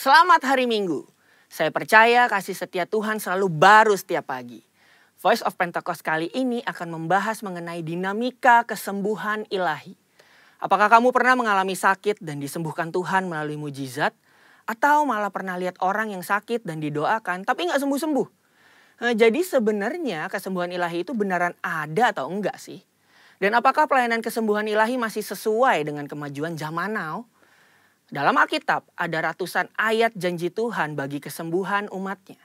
Selamat hari Minggu. Saya percaya kasih setia Tuhan selalu baru setiap pagi. Voice of Pentecost kali ini akan membahas mengenai dinamika kesembuhan ilahi. Apakah kamu pernah mengalami sakit dan disembuhkan Tuhan melalui mujizat? Atau malah pernah lihat orang yang sakit dan didoakan tapi nggak sembuh-sembuh? Jadi sebenarnya kesembuhan ilahi itu beneran ada atau enggak sih? Dan apakah pelayanan kesembuhan ilahi masih sesuai dengan kemajuan zaman now? Dalam Alkitab ada ratusan ayat janji Tuhan bagi kesembuhan umatnya.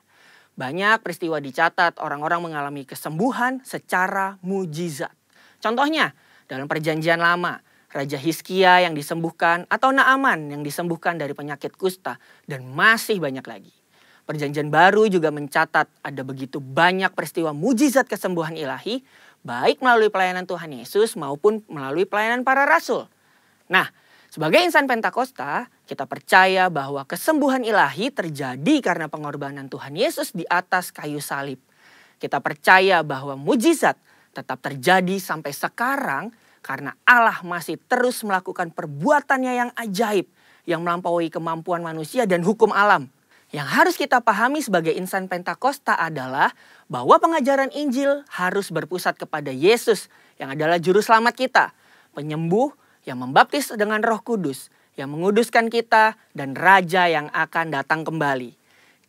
Banyak peristiwa dicatat orang-orang mengalami kesembuhan secara mujizat. Contohnya dalam perjanjian lama, Raja Hizkia yang disembuhkan atau Naaman yang disembuhkan dari penyakit kusta dan masih banyak lagi. Perjanjian baru juga mencatat ada begitu banyak peristiwa mujizat kesembuhan ilahi baik melalui pelayanan Tuhan Yesus maupun melalui pelayanan para rasul. Nah, sebagai insan Pentakosta, kita percaya bahwa kesembuhan ilahi terjadi karena pengorbanan Tuhan Yesus di atas kayu salib. Kita percaya bahwa mujizat tetap terjadi sampai sekarang karena Allah masih terus melakukan perbuatannya yang ajaib yang melampaui kemampuan manusia dan hukum alam. Yang harus kita pahami sebagai insan Pentakosta adalah bahwa pengajaran Injil harus berpusat kepada Yesus yang adalah juru selamat kita, penyembuh yang membaptis dengan Roh Kudus, yang menguduskan kita, dan Raja yang akan datang kembali.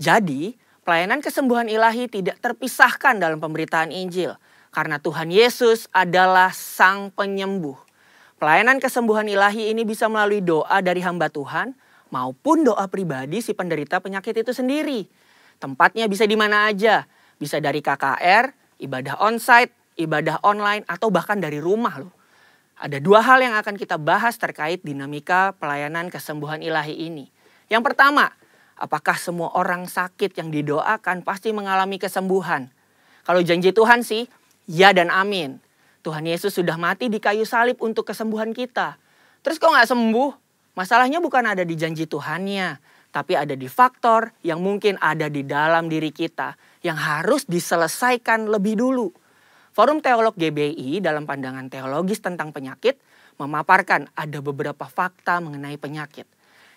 Jadi, pelayanan kesembuhan ilahi tidak terpisahkan dalam pemberitaan Injil, karena Tuhan Yesus adalah Sang Penyembuh. Pelayanan kesembuhan ilahi ini bisa melalui doa dari hamba Tuhan, maupun doa pribadi si penderita penyakit itu sendiri. Tempatnya bisa di mana aja, bisa dari KKR, ibadah onsite, ibadah online, atau bahkan dari rumah loh. Ada dua hal yang akan kita bahas terkait dinamika pelayanan kesembuhan ilahi ini. Yang pertama, apakah semua orang sakit yang didoakan pasti mengalami kesembuhan? Kalau janji Tuhan sih, ya dan amin. Tuhan Yesus sudah mati di kayu salib untuk kesembuhan kita. Terus kok nggak sembuh? Masalahnya bukan ada di janji Tuhannya, tapi ada di faktor yang mungkin ada di dalam diri kita yang harus diselesaikan lebih dulu. Forum Teolog GBI dalam pandangan teologis tentang penyakit memaparkan ada beberapa fakta mengenai penyakit.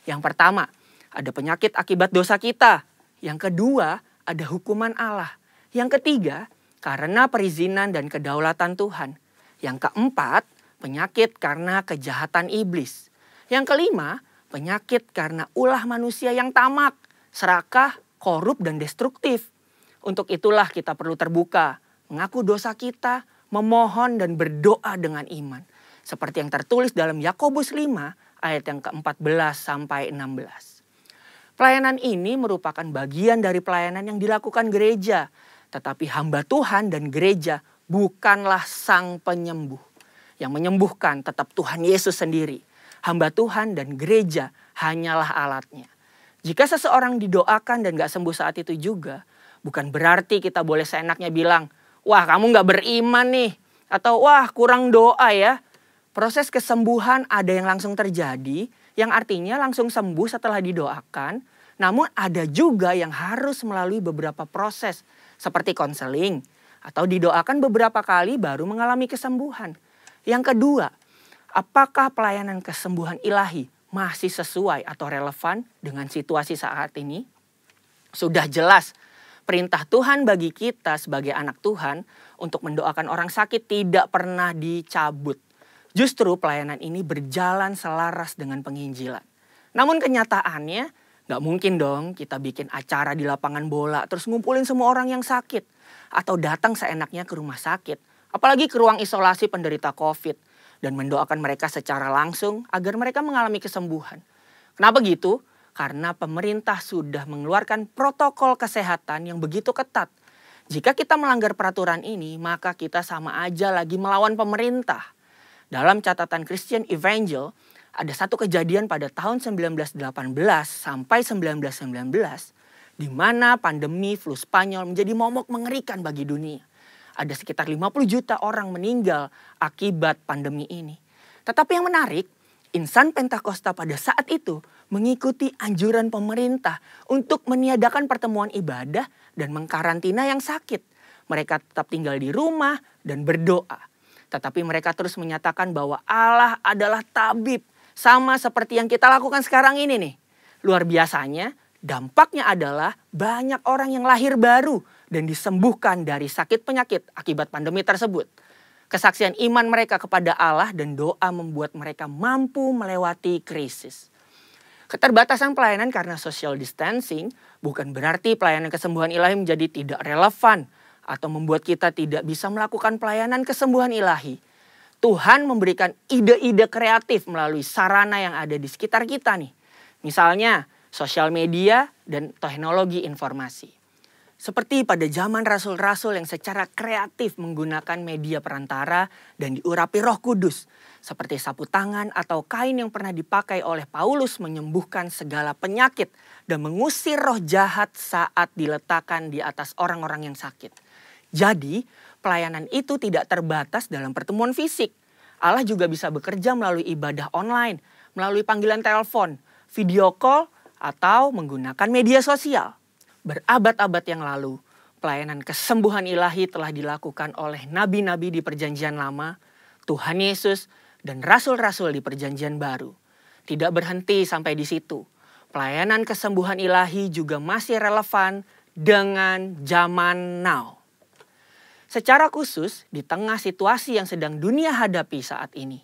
Yang pertama, ada penyakit akibat dosa kita. Yang kedua, ada hukuman Allah. Yang ketiga, karena perizinan dan kedaulatan Tuhan. Yang keempat, penyakit karena kejahatan iblis. Yang kelima, penyakit karena ulah manusia yang tamak, serakah, korup, dan destruktif. Untuk itulah kita perlu terbuka, mengaku dosa kita, memohon dan berdoa dengan iman. Seperti yang tertulis dalam Yakobus 5 ayat yang ke-14 sampai 16. Pelayanan ini merupakan bagian dari pelayanan yang dilakukan gereja. Tetapi hamba Tuhan dan gereja bukanlah Sang Penyembuh. Yang menyembuhkan tetap Tuhan Yesus sendiri. Hamba Tuhan dan gereja hanyalah alatnya. Jika seseorang didoakan dan gak sembuh saat itu juga, bukan berarti kita boleh seenaknya bilang, wah kamu gak beriman nih. Atau wah kurang doa ya. Proses kesembuhan ada yang langsung terjadi. Yang artinya langsung sembuh setelah didoakan. Namun ada juga yang harus melalui beberapa proses. Seperti konseling. Atau didoakan beberapa kali baru mengalami kesembuhan. Yang kedua, apakah pelayanan kesembuhan ilahi masih sesuai atau relevan dengan situasi saat ini? Sudah jelas. Perintah Tuhan bagi kita sebagai anak Tuhan untuk mendoakan orang sakit tidak pernah dicabut. Justru pelayanan ini berjalan selaras dengan penginjilan. Namun kenyataannya gak mungkin dong kita bikin acara di lapangan bola terus ngumpulin semua orang yang sakit. Atau datang seenaknya ke rumah sakit. Apalagi ke ruang isolasi penderita COVID. dan mendoakan mereka secara langsung agar mereka mengalami kesembuhan. Kenapa gitu? Karena pemerintah sudah mengeluarkan protokol kesehatan yang begitu ketat. Jika kita melanggar peraturan ini, maka kita sama aja lagi melawan pemerintah. Dalam catatan Christian Evangel, ada satu kejadian pada tahun 1918 sampai 1919, di mana pandemi flu Spanyol menjadi momok mengerikan bagi dunia. Ada sekitar 50 juta orang meninggal akibat pandemi ini. Tetapi yang menarik, insan Pentakosta pada saat itu mengikuti anjuran pemerintah untuk meniadakan pertemuan ibadah dan mengkarantina yang sakit. Mereka tetap tinggal di rumah dan berdoa. Tetapi mereka terus menyatakan bahwa Allah adalah tabib. Sama seperti yang kita lakukan sekarang ini nih. Luar biasanya, dampaknya adalah banyak orang yang lahir baru dan disembuhkan dari sakit penyakit akibat pandemi tersebut. Kesaksian iman mereka kepada Allah dan doa membuat mereka mampu melewati krisis. Keterbatasan pelayanan karena social distancing bukan berarti pelayanan kesembuhan ilahi menjadi tidak relevan atau membuat kita tidak bisa melakukan pelayanan kesembuhan ilahi. Tuhan memberikan ide-ide kreatif melalui sarana yang ada di sekitar kita nih. Misalnya sosial media dan teknologi informasi. Seperti pada zaman rasul-rasul yang secara kreatif menggunakan media perantara dan diurapi Roh Kudus. Seperti sapu tangan atau kain yang pernah dipakai oleh Paulus menyembuhkan segala penyakit dan mengusir roh jahat saat diletakkan di atas orang-orang yang sakit. Jadi, pelayanan itu tidak terbatas dalam pertemuan fisik. Allah juga bisa bekerja melalui ibadah online, melalui panggilan telepon, video call, atau menggunakan media sosial. Berabad-abad yang lalu, pelayanan kesembuhan ilahi telah dilakukan oleh nabi-nabi di Perjanjian Lama, Tuhan Yesus, dan rasul-rasul di Perjanjian Baru. Tidak berhenti sampai di situ. Pelayanan kesembuhan ilahi juga masih relevan dengan zaman now. Secara khusus, di tengah situasi yang sedang dunia hadapi saat ini,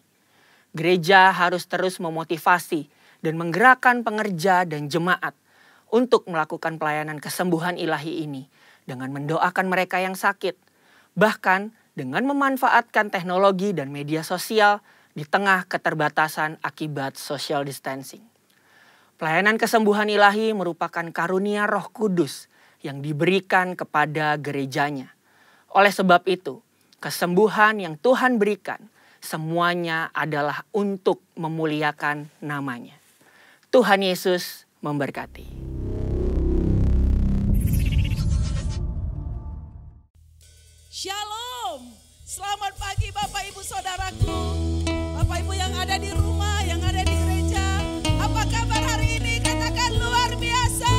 gereja harus terus memotivasi dan menggerakkan pengerja dan jemaat untuk melakukan pelayanan kesembuhan ilahi ini dengan mendoakan mereka yang sakit, bahkan dengan memanfaatkan teknologi dan media sosial di tengah keterbatasan akibat social distancing. Pelayanan kesembuhan ilahi merupakan karunia Roh Kudus yang diberikan kepada gerejanya. Oleh sebab itu, kesembuhan yang Tuhan berikan semuanya adalah untuk memuliakan namanya. Tuhan Yesus memberkati. Shalom, selamat pagi Bapak Ibu Saudaraku, Bapak Ibu yang ada di rumah, yang ada di gereja. Apa kabar hari ini? Katakan luar biasa.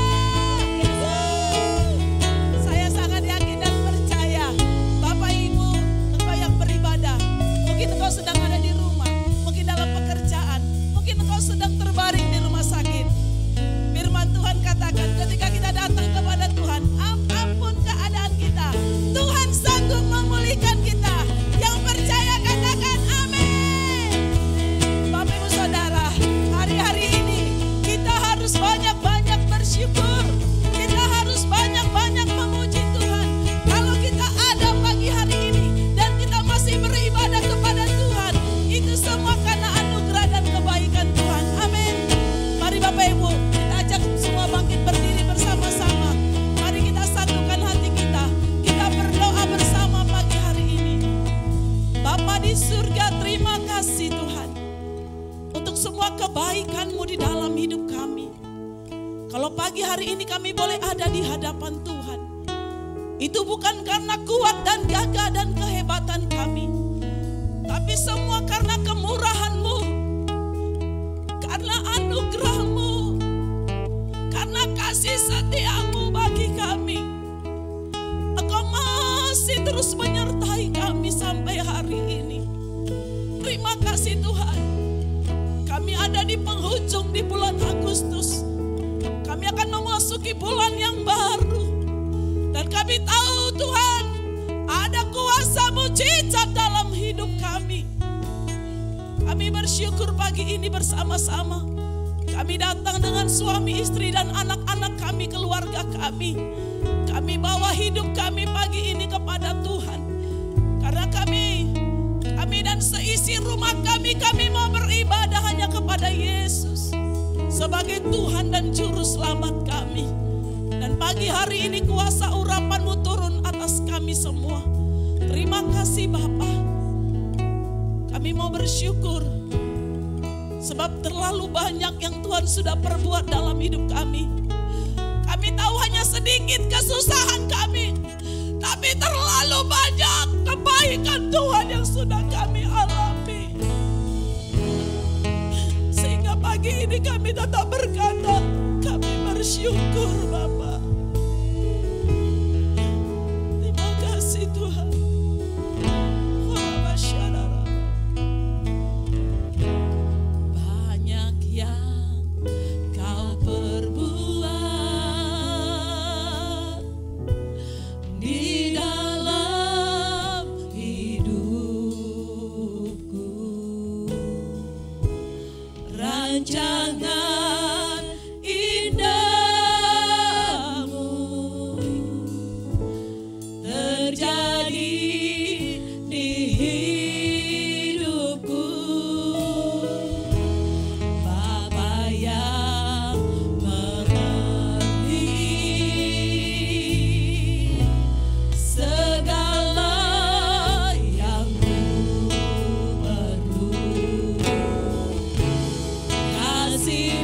Saya sangat yakin dan percaya Bapak Ibu, engkau yang beribadah, mungkin engkau sedang ada di rumah, mungkin dalam pekerjaan, mungkin engkau sedang terbaring di rumah sakit. Firman Tuhan katakan ketika kita datang kepada Tuhan, ampun keadaan kita, Tuhan sanggup memulihkan kita. Yang percaya katakan amin. Bapak Ibu Saudara, hari-hari ini kita harus banyak-banyak bersyukur. Kita harus banyak-banyak memuji Tuhan. Kalau kita ada pagi hari ini dan kita masih beribadah kepada Tuhan, itu semua karena anugerah dan kebaikan Tuhan. Amin. Mari Bapak Ibu, kita ajak semua bangkit berdiri bersama-sama. Mari kita satukan hati kita. Kita berdoa bersama pagi hari ini. Bapa di surga, terima kasih Tuhan untuk semua kebaikan-Mu di dalam hidup kami. Kalau pagi hari ini kami boleh ada di hadapan Tuhan, itu bukan karena kuat dan gagah dan kehebatan kami, tapi semua karena kemurahan-Mu, karena anugerah-Mu, karena kasih setia-Mu bagi kami. Engkau masih terus menyertai kami sampai hari ini. Terima kasih Tuhan. Kami ada di penghujung di bulan Agustus. Kami akan memasuki bulan yang baru. Dan kami tahu Tuhan, ada kuasa mujizat dalam hidup kami. Kami bersyukur pagi ini bersama-sama. Kami datang dengan suami, istri, dan anak-anak kami, keluarga kami. Kami bawa hidup kami pagi ini kepada Tuhan. Karena kami dan dan seisi rumah kami mau beribadah hanya kepada Yesus sebagai Tuhan dan Juru Selamat kami. Dan pagi hari ini kuasa urapan-Mu turun atas kami semua. Terima kasih Bapa. Kami mau bersyukur sebab terlalu banyak yang Tuhan sudah perbuat dalam hidup kami. Kami tahu hanya sedikit kesusahan kami, tapi terlalu banyak kebaikan Tuhan yang sudah kami alami. Sehingga pagi ini kami tetap berkata, kami bersyukur Bapa. Terima kasih Tuhan. Banyak yang Kau perbuat di dalam hidupku. Rancangan indahmu terjadi di hidupku. Bapa yang mengerti segala yang ku perlu. Kasih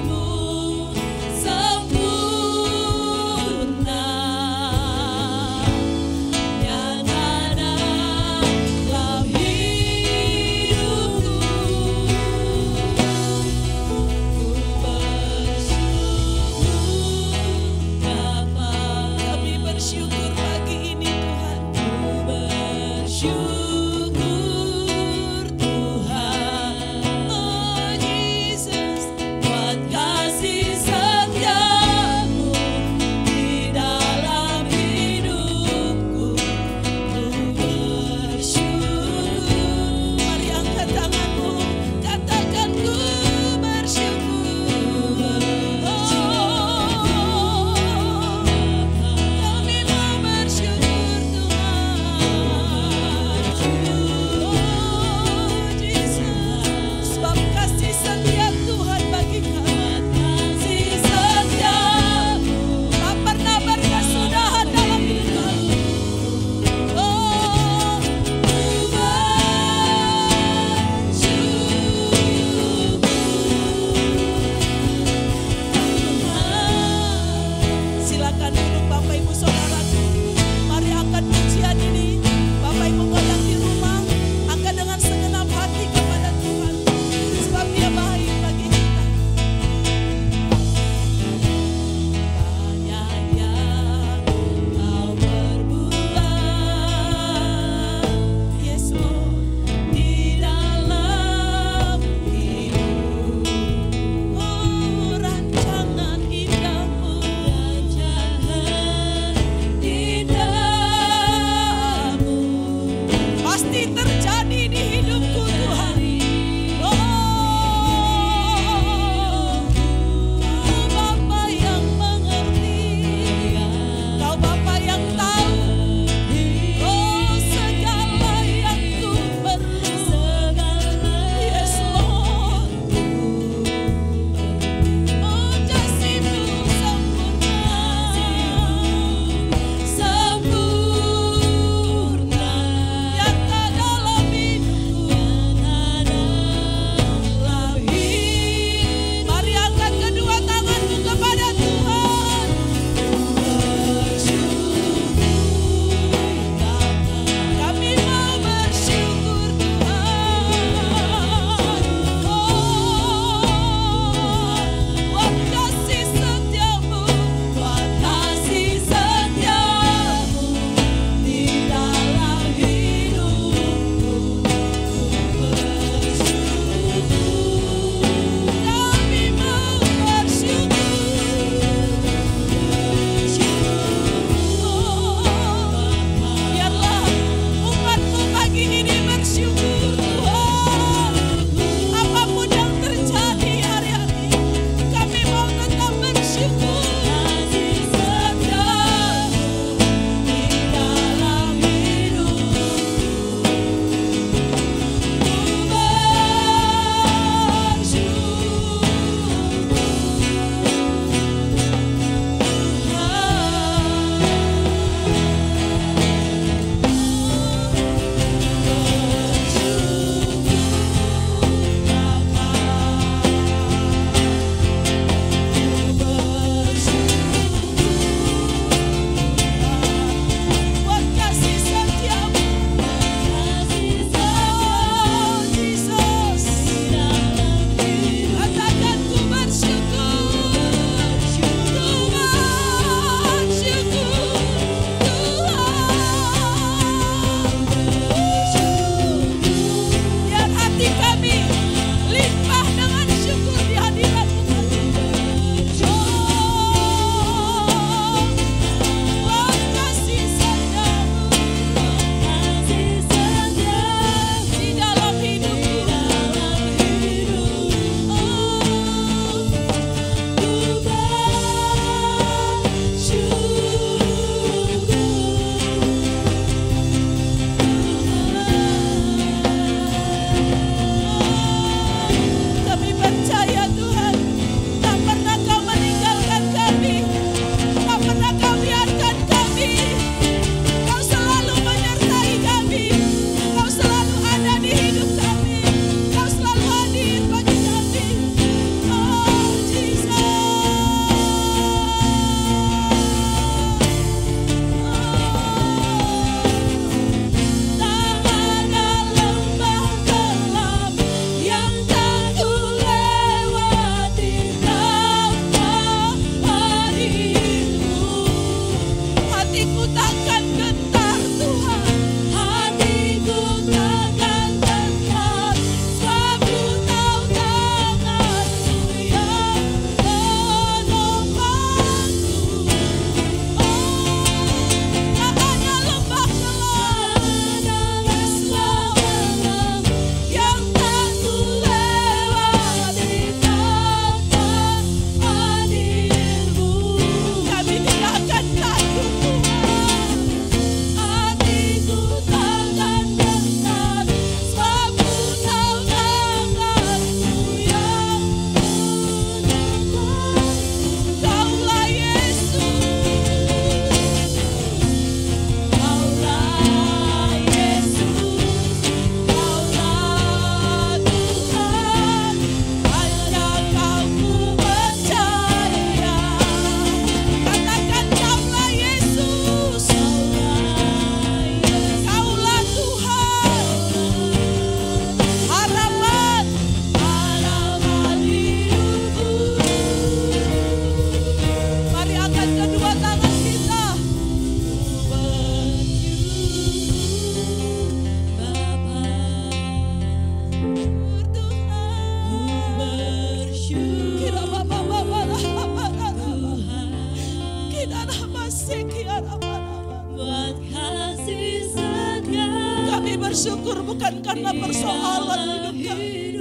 bersyukur bukan karena persoalan hidup kami,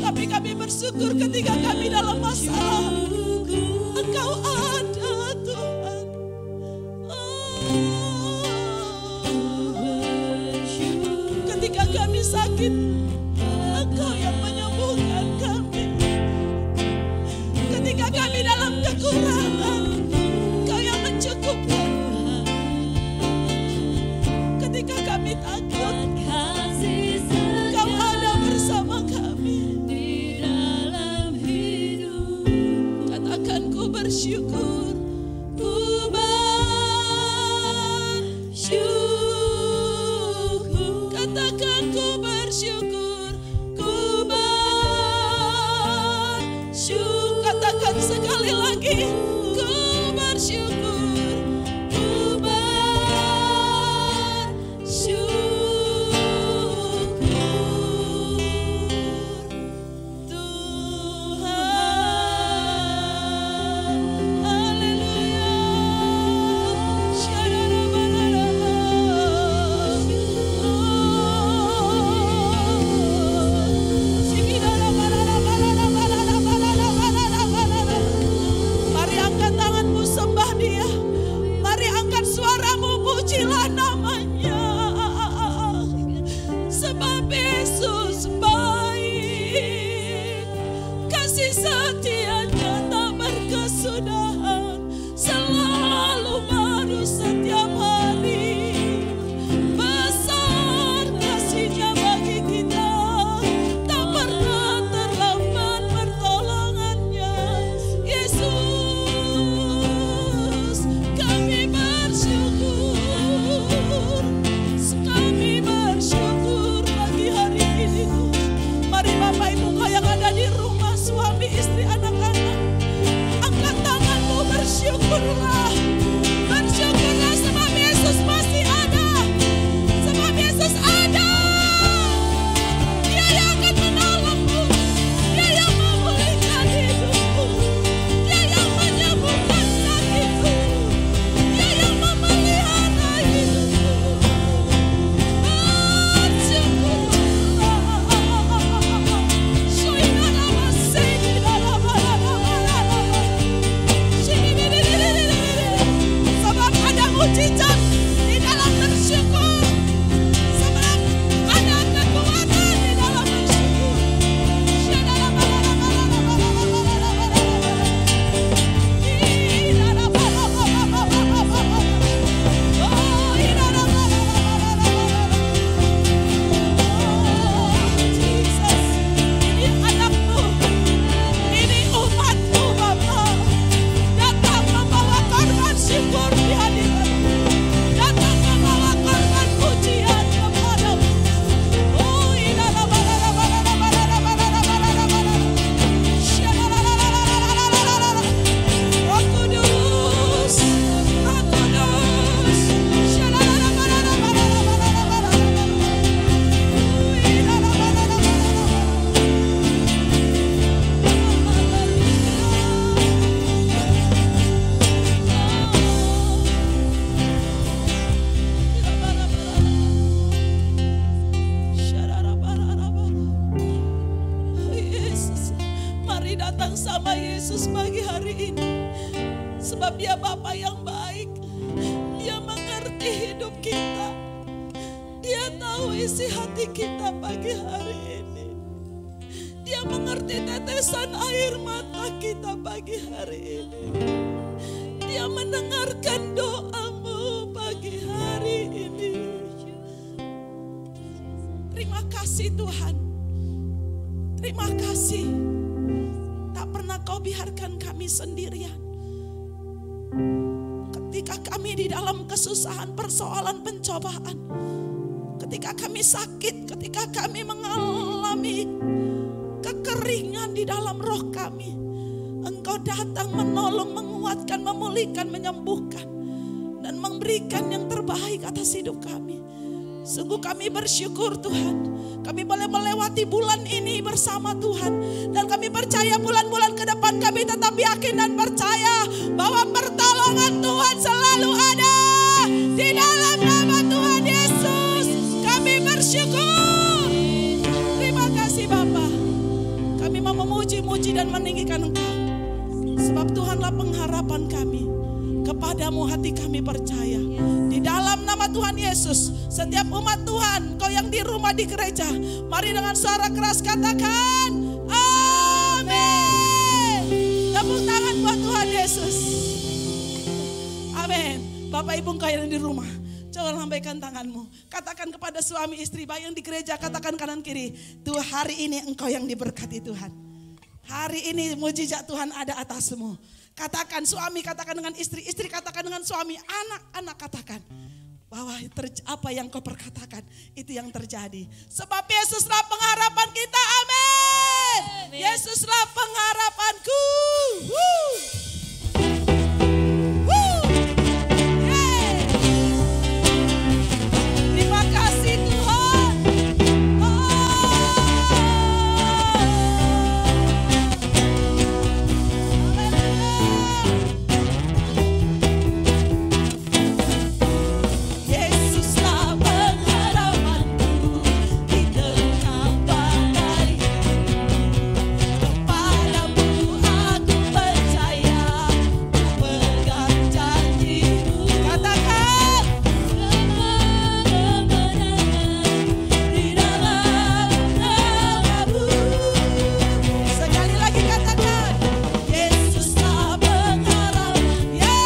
tapi kami bersyukur ketika kami dalam masalah, Engkau ada Tuhan. Ketika kami sakit, Engkau yang menyembuhkan kami. Ketika kami dalam kekurangan, Engkau yang mencukupkan. Ketika kami takut, Engkau ada bersama kami. Katakan ku bersyukur, ku bersyukur. Katakan ku bersyukur, ku bersyukur. Katakan sekali lagi, ku bersyukur, ku bersyukur. Tuhan, haleluya. Mari angkat tanganmu, sembah Dia. Mari angkat suaramu, pujilah namanya. Sebab Yesus baik, kasih setianya tak berkesudahan, selalu baru setiap hari. Besar kasih-Nya bagi kita, tak pernah terlambat pertolongannya. Yesus, kami bersyukur, kami bersyukur pagi hari ini. Mari Bapak Ibu kau yang ada di rumah, suami, istri, anak-anak, angkat tanganmu, bersyukurlah. Bersyukurlah sebab Yesus masih ada. Sebab Yesus ada. Dia yang akan menolongmu. Dia yang memulihkan hidupmu. Dia yang menyembuhkan sakitmu. Dia yang memelihara hidupmu. Sebab ada mujizat di dalam bersyukur. Sebab ada kekuatan di dalam bersyukur. Jesus, ini anakmu, ini umatmu Bapa, datang membawa korban syukur di hadiratmu, datang membawa korban pujian kepadamu. Roh Kudus, Roh Kudus. Yesus, mari datang sama Yesus pagi hari ini. Sebab Dia Bapa yang baik. Dia mengerti hidup kita. Dia tahu isi hati kita pagi hari ini. Dia mengerti tetesan air mata kita pagi hari ini. Dia mendengarkan doamu pagi hari ini. Terima kasih Tuhan. Terima kasih. Tak pernah Kau biarkan kami sendirian. Ketika kami di dalam kesusahan, persoalan, pencobaan. Ketika kami sakit, ketika kami mengalami kekeringan di dalam roh kami. Engkau datang menolong, menguatkan, memulihkan, menyembuhkan. Dan memberikan yang terbaik atas hidup kami. Sungguh kami bersyukur Tuhan. Kami boleh melewati bulan ini bersama Tuhan. Dan kami percaya bulan-bulan ke depan kami tetap yakin dan percaya bahwa pertolongan Tuhan selalu ada. Di dalam nama Tuhan Yesus kami kami mau memuji-muji dan meninggikan Engkau. Sebab Tuhanlah pengharapan kami. Kepadamu hati kami percaya. Di dalam nama Tuhan Yesus, setiap umat Tuhan, kau yang di rumah, di gereja, mari dengan suara keras katakan, amin. Tepuk tangan buat Tuhan Yesus. Amin. Bapak Ibu kau yang di rumah, coba lambaikan tanganmu. Katakan kepada suami istri, baik yang di gereja, katakan kanan kiri. Tuh, hari ini engkau yang diberkati Tuhan. Hari ini mujizat Tuhan ada atasmu. Katakan suami, katakan dengan istri, istri katakan dengan suami, anak-anak katakan. Bahwa apa yang kau perkatakan, itu yang terjadi. Sebab Yesuslah pengharapan kita, amin. Yesuslah pengharapanku. Terima kasih Tuhan. Yesuslah pengharapanku di tengah badai. Kepadamu aku percaya, ku pegang janji-Mu. Katakan kemenangan di dalam nama-Mu. Sekali lagi katakan, Yesuslah pengharapan, ya.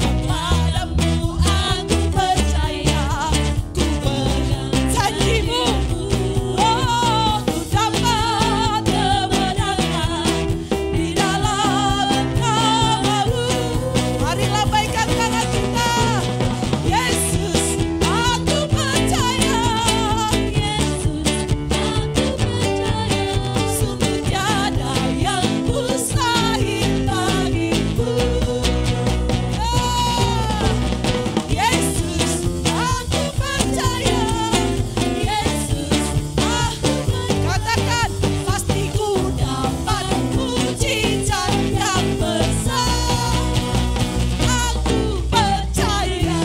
Kepadamu aku percaya, ku pegang janji-Mu. Oh, ku dapat kemenangan di dalam nama-Mu. Mari lambaikan tangan kita. Yesus, aku percaya. Yesus, aku percaya. Sungguh tiada yang mustahil bagimu. Yesus, aku percaya. Yesus, katakan, pasti ku dapat mujizat yang besar. Aku percaya.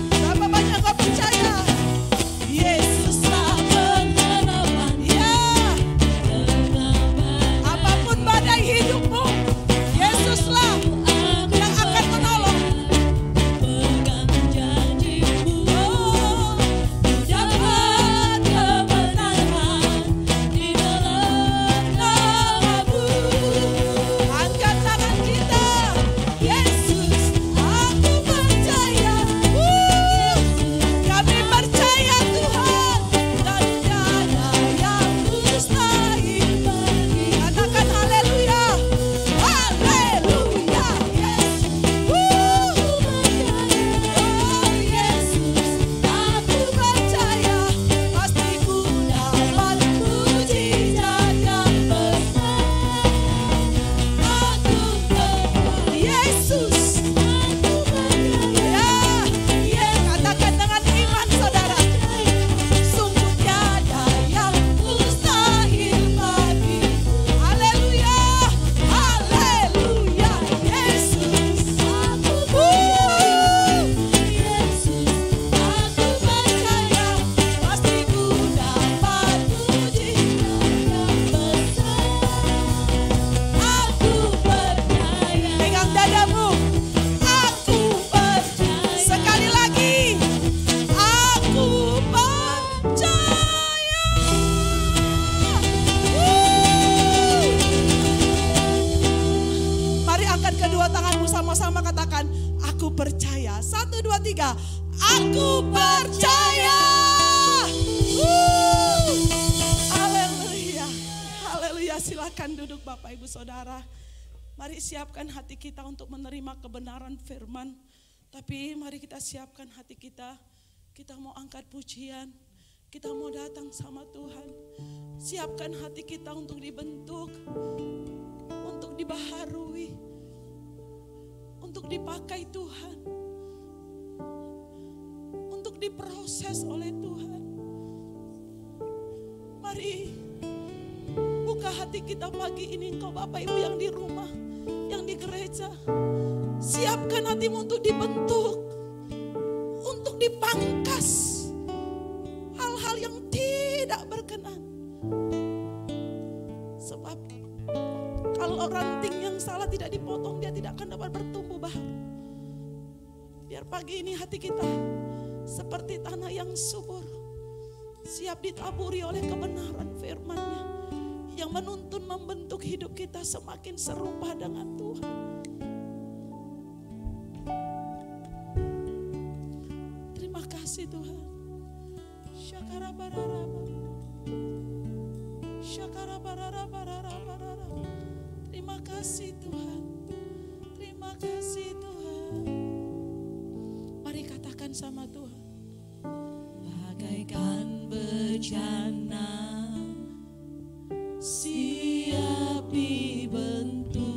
Berapa banyak kau percaya? Yesuslah pengharapan, ya. Apapun badai hidupmu, Yesuslah yang akan menolong. Pegang janji-Mu, oh, dapat kemenangan di dalam nama-Mu. Angkat tangan kita. Yesus, aku percaya. Kami percaya Tuhan, dan tiada yang mustahil bagi. Katakan haleluya. Haleluya. Yesus. Oh Yesus, aku percaya. Pasti ku dapat mujizat yang besar. Aku percaya. Yesus, aku percaya. Ya, katakan dengan iman saudara. Sungguh tiada yang mustahil bagi. Haleluya. Haleluya. Yesus, aku percaya. Yesus, aku percaya. Pasti ku dapat mujizat yang besar. Aku percaya. Pegang dadamu. Aku percaya. Sekali lagi. Aku percaya. Mari angkat kedua tanganmu sama-sama katakan, aku percaya. 1, 2, 3. Aku percaya. Haleluya. Haleluya. Silakan duduk Bapak Ibu Saudara. Mari siapkan hati kita untuk menerima kebenaran firman. Tapi mari kita siapkan hati kita. Kita mau angkat pujian. Kita mau datang sama Tuhan. Siapkan hati kita untuk dibentuk. Untuk dibaharui. Untuk dipakai Tuhan. Untuk diproses oleh Tuhan. Mari buka hati kita pagi ini, engkau Bapak Ibu yang di rumah, yang di gereja. Siapkan hatimu untuk dibentuk, untuk dipangkas hal-hal yang tidak berkenan. Sebab kalau ranting yang salah tidak dipotong, dia tidak akan dapat bertumbuh baru. Biar pagi ini hati kita seperti tanah yang subur, siap ditaburi oleh kebenaran firman-Nya yang menuntun membentuk hidup kita semakin serupa dengan Tuhan. Terima kasih Tuhan. Syakara bararaba. Syakara bararaba. Terima kasih Tuhan. Terima kasih Tuhan. Mari katakan sama Tuhan. Bagaikan bejana siap dibentuk,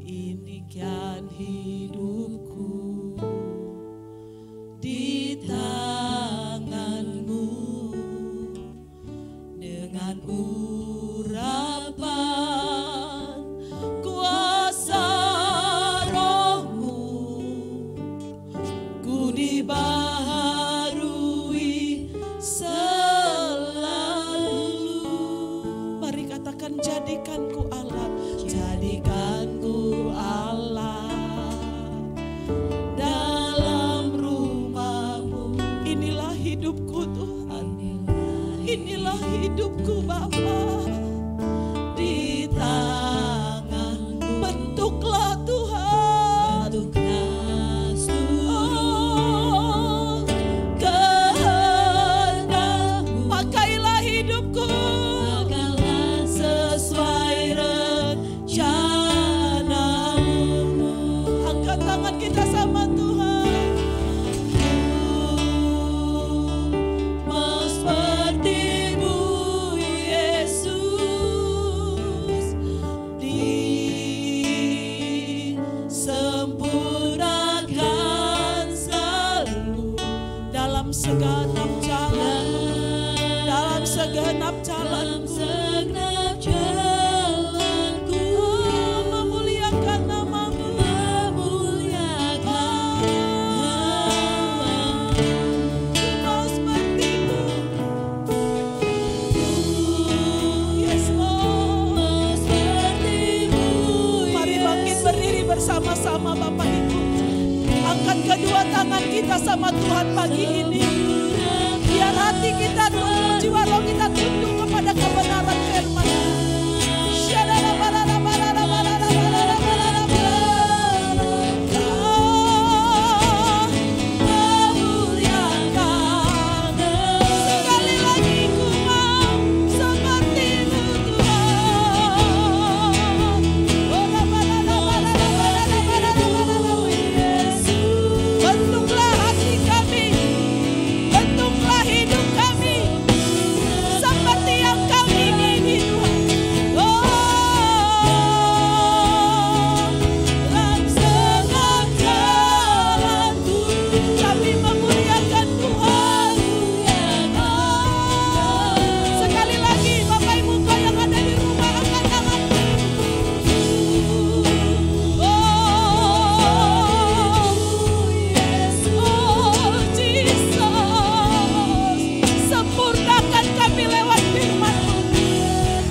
ini kan hidupku di tangan-Mu, dengan urapan kuasa Roh-Mu, ku dibaharui selalu. Mari katakan, jadikanku alat, jadikanku alat dalam rumah-Mu. Inilah hidupku Tuhan, inilah hidupku Bapa, di tangan-Mu. Bentuklah Tuhan, oh, kehendak-Mu. Pakailah hidupku sesuai rencana-Mu. Angkat tangan kita sama Tuhan. Seperti-Mu Yesus, disempurnakan selalu dalam segenap jalan, dalam segenap jalanku. Memuliakan nama-Mu, Ku seperti-Mu. Yes Lord. Mari bangkit berdiri bersama-sama Bapak Ibu. Angkat kedua tangan kita sama Tuhan pagi ini. Biar hati kita tunduk, jiwa roh kita tunduk kepada kebenaran firman. Sekali lagi ku mau seperti-Mu Tuhan. Bentuklah hati kami, bentuklah hidup kami seperti yang Kau ingini Tuhan. Dalam segala jalanku kami memuliakan Tuhan. Sekali lagi Bapak Ibu kau yang ada di rumah, angkat tanganmu. Oh Jesus, sempurnakan kami lewat firman-Mu,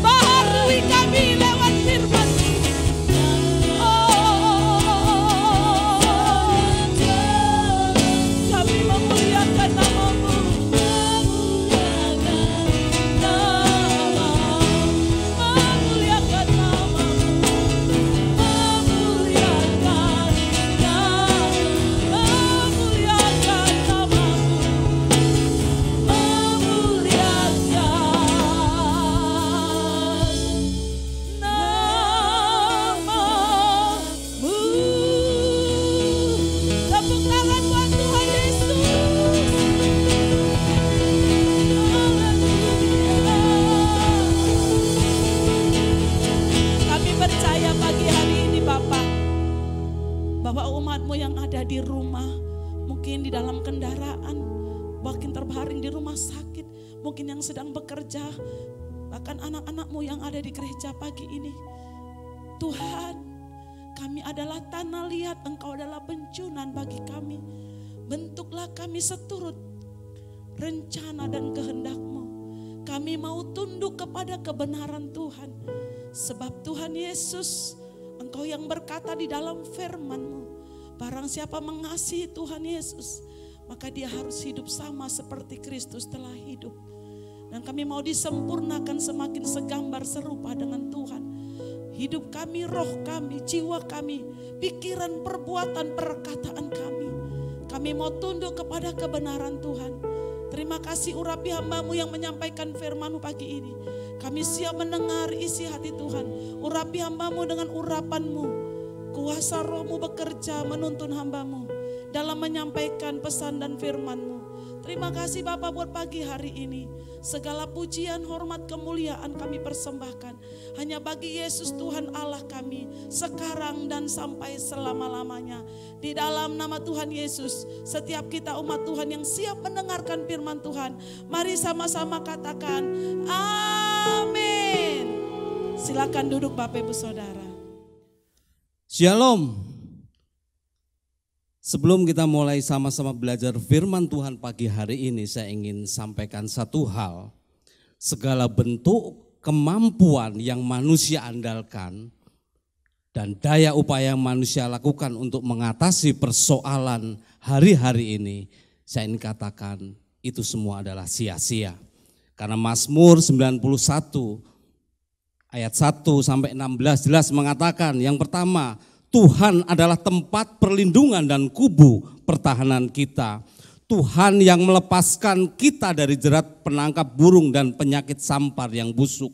baharui kami lewat firman-Mu. Kami memuliakan nama-Mu, memuliakan nama-Mu, tepuk tangan buat Tuhan Yesus. Kami percaya pagi hari ini Bapak, bahwa umat-Mu yang ada di rumah, mungkin di dalam kendaraan, bahkan terbaring di rumah sakit, mungkin yang sedang bekerja, bahkan anak-anak-Mu yang ada di gereja pagi ini. Tuhan, kami adalah tanah liat, Engkau adalah bencunan bagi kami. Bentuklah kami seturut rencana dan kehendak-Mu. Kami mau tunduk kepada kebenaran Tuhan. Sebab Tuhan Yesus, Engkau yang berkata di dalam firman-Mu, barang siapa mengasihi Tuhan Yesus, maka dia harus hidup sama seperti Kristus telah hidup. Dan kami mau disempurnakan semakin segambar serupa dengan Tuhan. Hidup kami, roh kami, jiwa kami, pikiran, perbuatan, perkataan kami. Kami mau tunduk kepada kebenaran Tuhan. Terima kasih urapi hamba-Mu yang menyampaikan firman-Mu pagi ini. Kami siap mendengar isi hati Tuhan. Urapi hamba-Mu dengan urapan-Mu. Kuasa Roh-Mu bekerja menuntun hamba-Mu dalam menyampaikan pesan dan firman-Mu. Terima kasih Bapa buat pagi hari ini. Segala pujian, hormat, kemuliaan kami persembahkan hanya bagi Yesus Tuhan Allah kami, sekarang dan sampai selama-lamanya. Di dalam nama Tuhan Yesus, setiap kita umat Tuhan yang siap mendengarkan firman Tuhan, mari sama-sama katakan amin. Silakan duduk Bapak Ibu Saudara. Shalom. Sebelum kita mulai sama-sama belajar firman Tuhan pagi hari ini, saya ingin sampaikan satu hal. Segala bentuk kemampuan yang manusia andalkan dan daya upaya yang manusia lakukan untuk mengatasi persoalan hari-hari ini, saya ingin katakan itu semua adalah sia-sia. Karena Mazmur 91 ayat 1 sampai 16 jelas mengatakan, yang pertama, Tuhan adalah tempat perlindungan dan kubu pertahanan kita. Tuhan yang melepaskan kita dari jerat penangkap burung dan penyakit sampar yang busuk.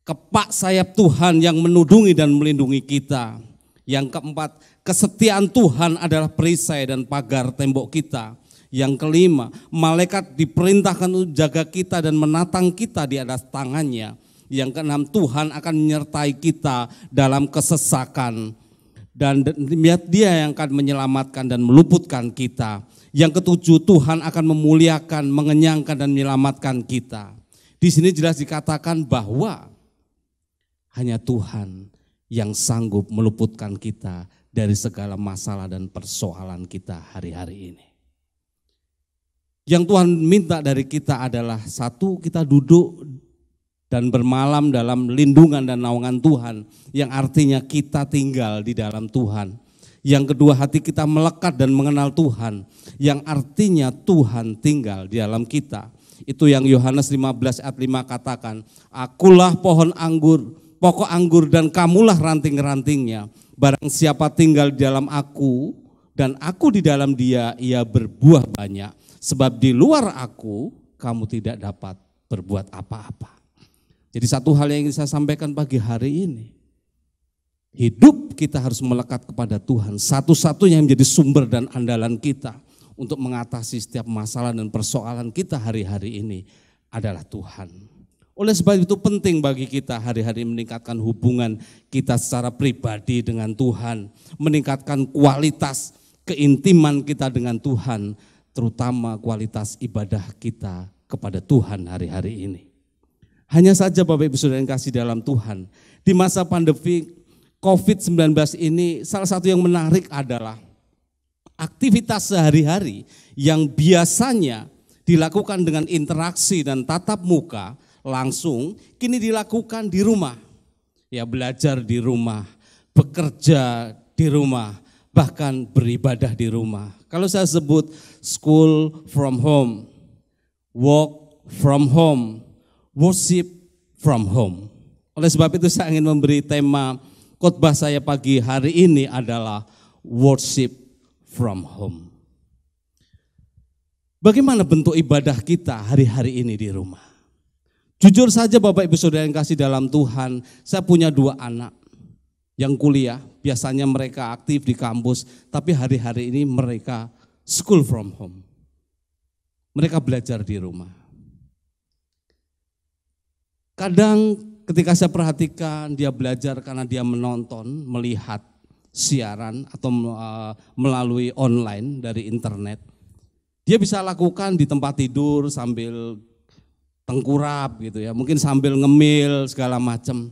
Kepak sayap Tuhan yang menudungi dan melindungi kita. Yang keempat, kesetiaan Tuhan adalah perisai dan pagar tembok kita. Yang kelima, malaikat diperintahkan untuk jaga kita dan menatang kita di atas tangannya. Yang keenam, Tuhan akan menyertai kita dalam kesesakan. Dan Dia yang akan menyelamatkan dan meluputkan kita. Yang ketujuh, Tuhan akan memuliakan, mengenyangkan dan menyelamatkan kita. Di sini jelas dikatakan bahwa hanya Tuhan yang sanggup meluputkan kita dari segala masalah dan persoalan kita hari-hari ini. Yang Tuhan minta dari kita adalah satu, kita duduk dan bermalam dalam lindungan dan naungan Tuhan, yang artinya kita tinggal di dalam Tuhan. Yang kedua, hati kita melekat dan mengenal Tuhan, yang artinya Tuhan tinggal di dalam kita. Itu yang Yohanes 15 ayat 5 katakan, akulah pohon anggur, pokok anggur dan kamulah ranting-rantingnya. Barang siapa tinggal di dalam aku dan aku di dalam dia, ia berbuah banyak. Sebab di luar aku, kamu tidak dapat berbuat apa-apa. Jadi satu hal yang ingin saya sampaikan pagi hari ini, hidup kita harus melekat kepada Tuhan. Satu-satunya yang menjadi sumber dan andalan kita untuk mengatasi setiap masalah dan persoalan kita hari-hari ini adalah Tuhan. Oleh sebab itu penting bagi kita hari-hari meningkatkan hubungan kita secara pribadi dengan Tuhan. Meningkatkan kualitas keintiman kita dengan Tuhan, terutama kualitas ibadah kita kepada Tuhan hari-hari ini. Hanya saja Bapak Ibu Saudara yang kasih dalam Tuhan, di masa pandemi COVID-19 ini salah satu yang menarik adalah aktivitas sehari-hari yang biasanya dilakukan dengan interaksi dan tatap muka langsung, kini dilakukan di rumah. Ya, belajar di rumah, bekerja di rumah, bahkan beribadah di rumah. Kalau saya sebut school from home, work from home, worship from home. Oleh sebab itu saya ingin memberi tema khotbah saya pagi hari ini adalah worship from home. Bagaimana bentuk ibadah kita hari-hari ini di rumah? Jujur saja Bapak Ibu Saudara yang kasih dalam Tuhan, saya punya 2 anak yang kuliah. Biasanya mereka aktif di kampus, tapi hari-hari ini mereka school from home. Mereka belajar di rumah. Kadang ketika saya perhatikan dia belajar karena dia menonton, melihat siaran atau melalui online dari internet. Dia bisa lakukan di tempat tidur sambil tengkurap gitu ya, mungkin sambil ngemil segala macam.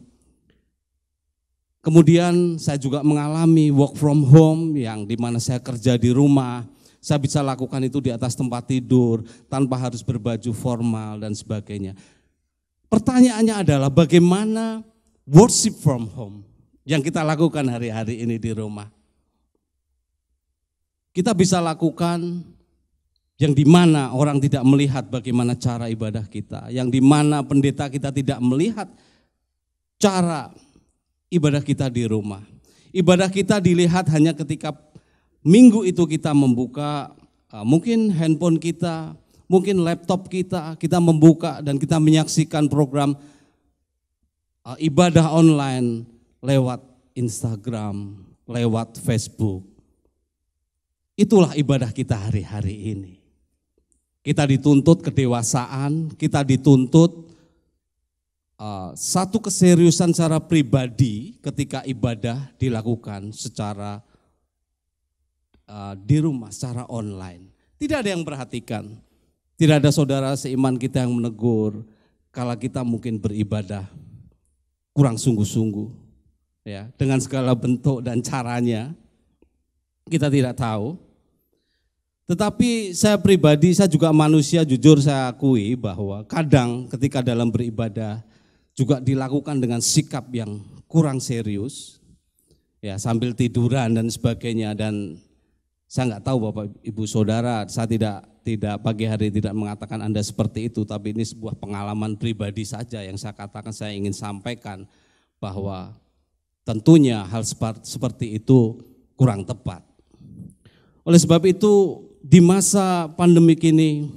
Kemudian saya juga mengalami work from home yang dimana saya kerja di rumah. Saya bisa lakukan itu di atas tempat tidur, tanpa harus berbaju formal dan sebagainya. Pertanyaannya adalah bagaimana worship from home yang kita lakukan hari-hari ini di rumah. Kita bisa lakukan yang dimana orang tidak melihat bagaimana cara ibadah kita, yang dimana pendeta kita tidak melihat cara ibadah kita di rumah. Ibadah kita dilihat hanya ketika minggu itu kita membuka mungkin handphone kita, mungkin laptop kita membuka dan kita menyaksikan program ibadah online lewat Instagram, lewat Facebook. Itulah ibadah kita hari-hari ini. Kita dituntut kedewasaan, kita dituntut satu keseriusan secara pribadi ketika ibadah dilakukan secara di rumah, secara online. Tidak ada yang perhatikan, tidak ada saudara seiman kita yang menegur kalau kita mungkin beribadah kurang sungguh-sungguh, ya, dengan segala bentuk dan caranya kita tidak tahu. Tetapi saya pribadi, saya juga manusia, jujur saya akui bahwa kadang ketika dalam beribadah juga dilakukan dengan sikap yang kurang serius, ya, sambil tiduran dan sebagainya. Dan saya nggak tahu Bapak Ibu Saudara, saya tidak pagi hari tidak mengatakan Anda seperti itu, tapi ini sebuah pengalaman pribadi saja yang saya katakan, saya ingin sampaikan bahwa tentunya hal seperti itu kurang tepat. Oleh sebab itu di masa pandemi ini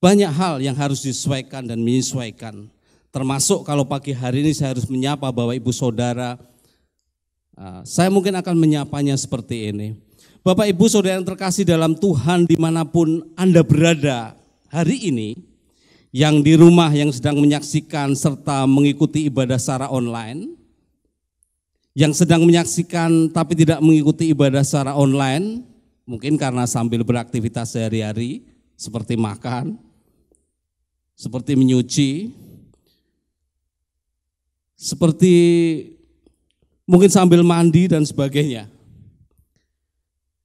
banyak hal yang harus disesuaikan dan menyesuaikan. Termasuk kalau pagi hari ini saya harus menyapa Bapak Ibu Saudara, saya mungkin akan menyapanya seperti ini. Bapak Ibu Saudara yang terkasih dalam Tuhan dimanapun Anda berada hari ini, yang di rumah yang sedang menyaksikan serta mengikuti ibadah secara online, yang sedang menyaksikan tapi tidak mengikuti ibadah secara online, mungkin karena sambil beraktivitas sehari-hari seperti makan, seperti menyuci, seperti mungkin sambil mandi dan sebagainya.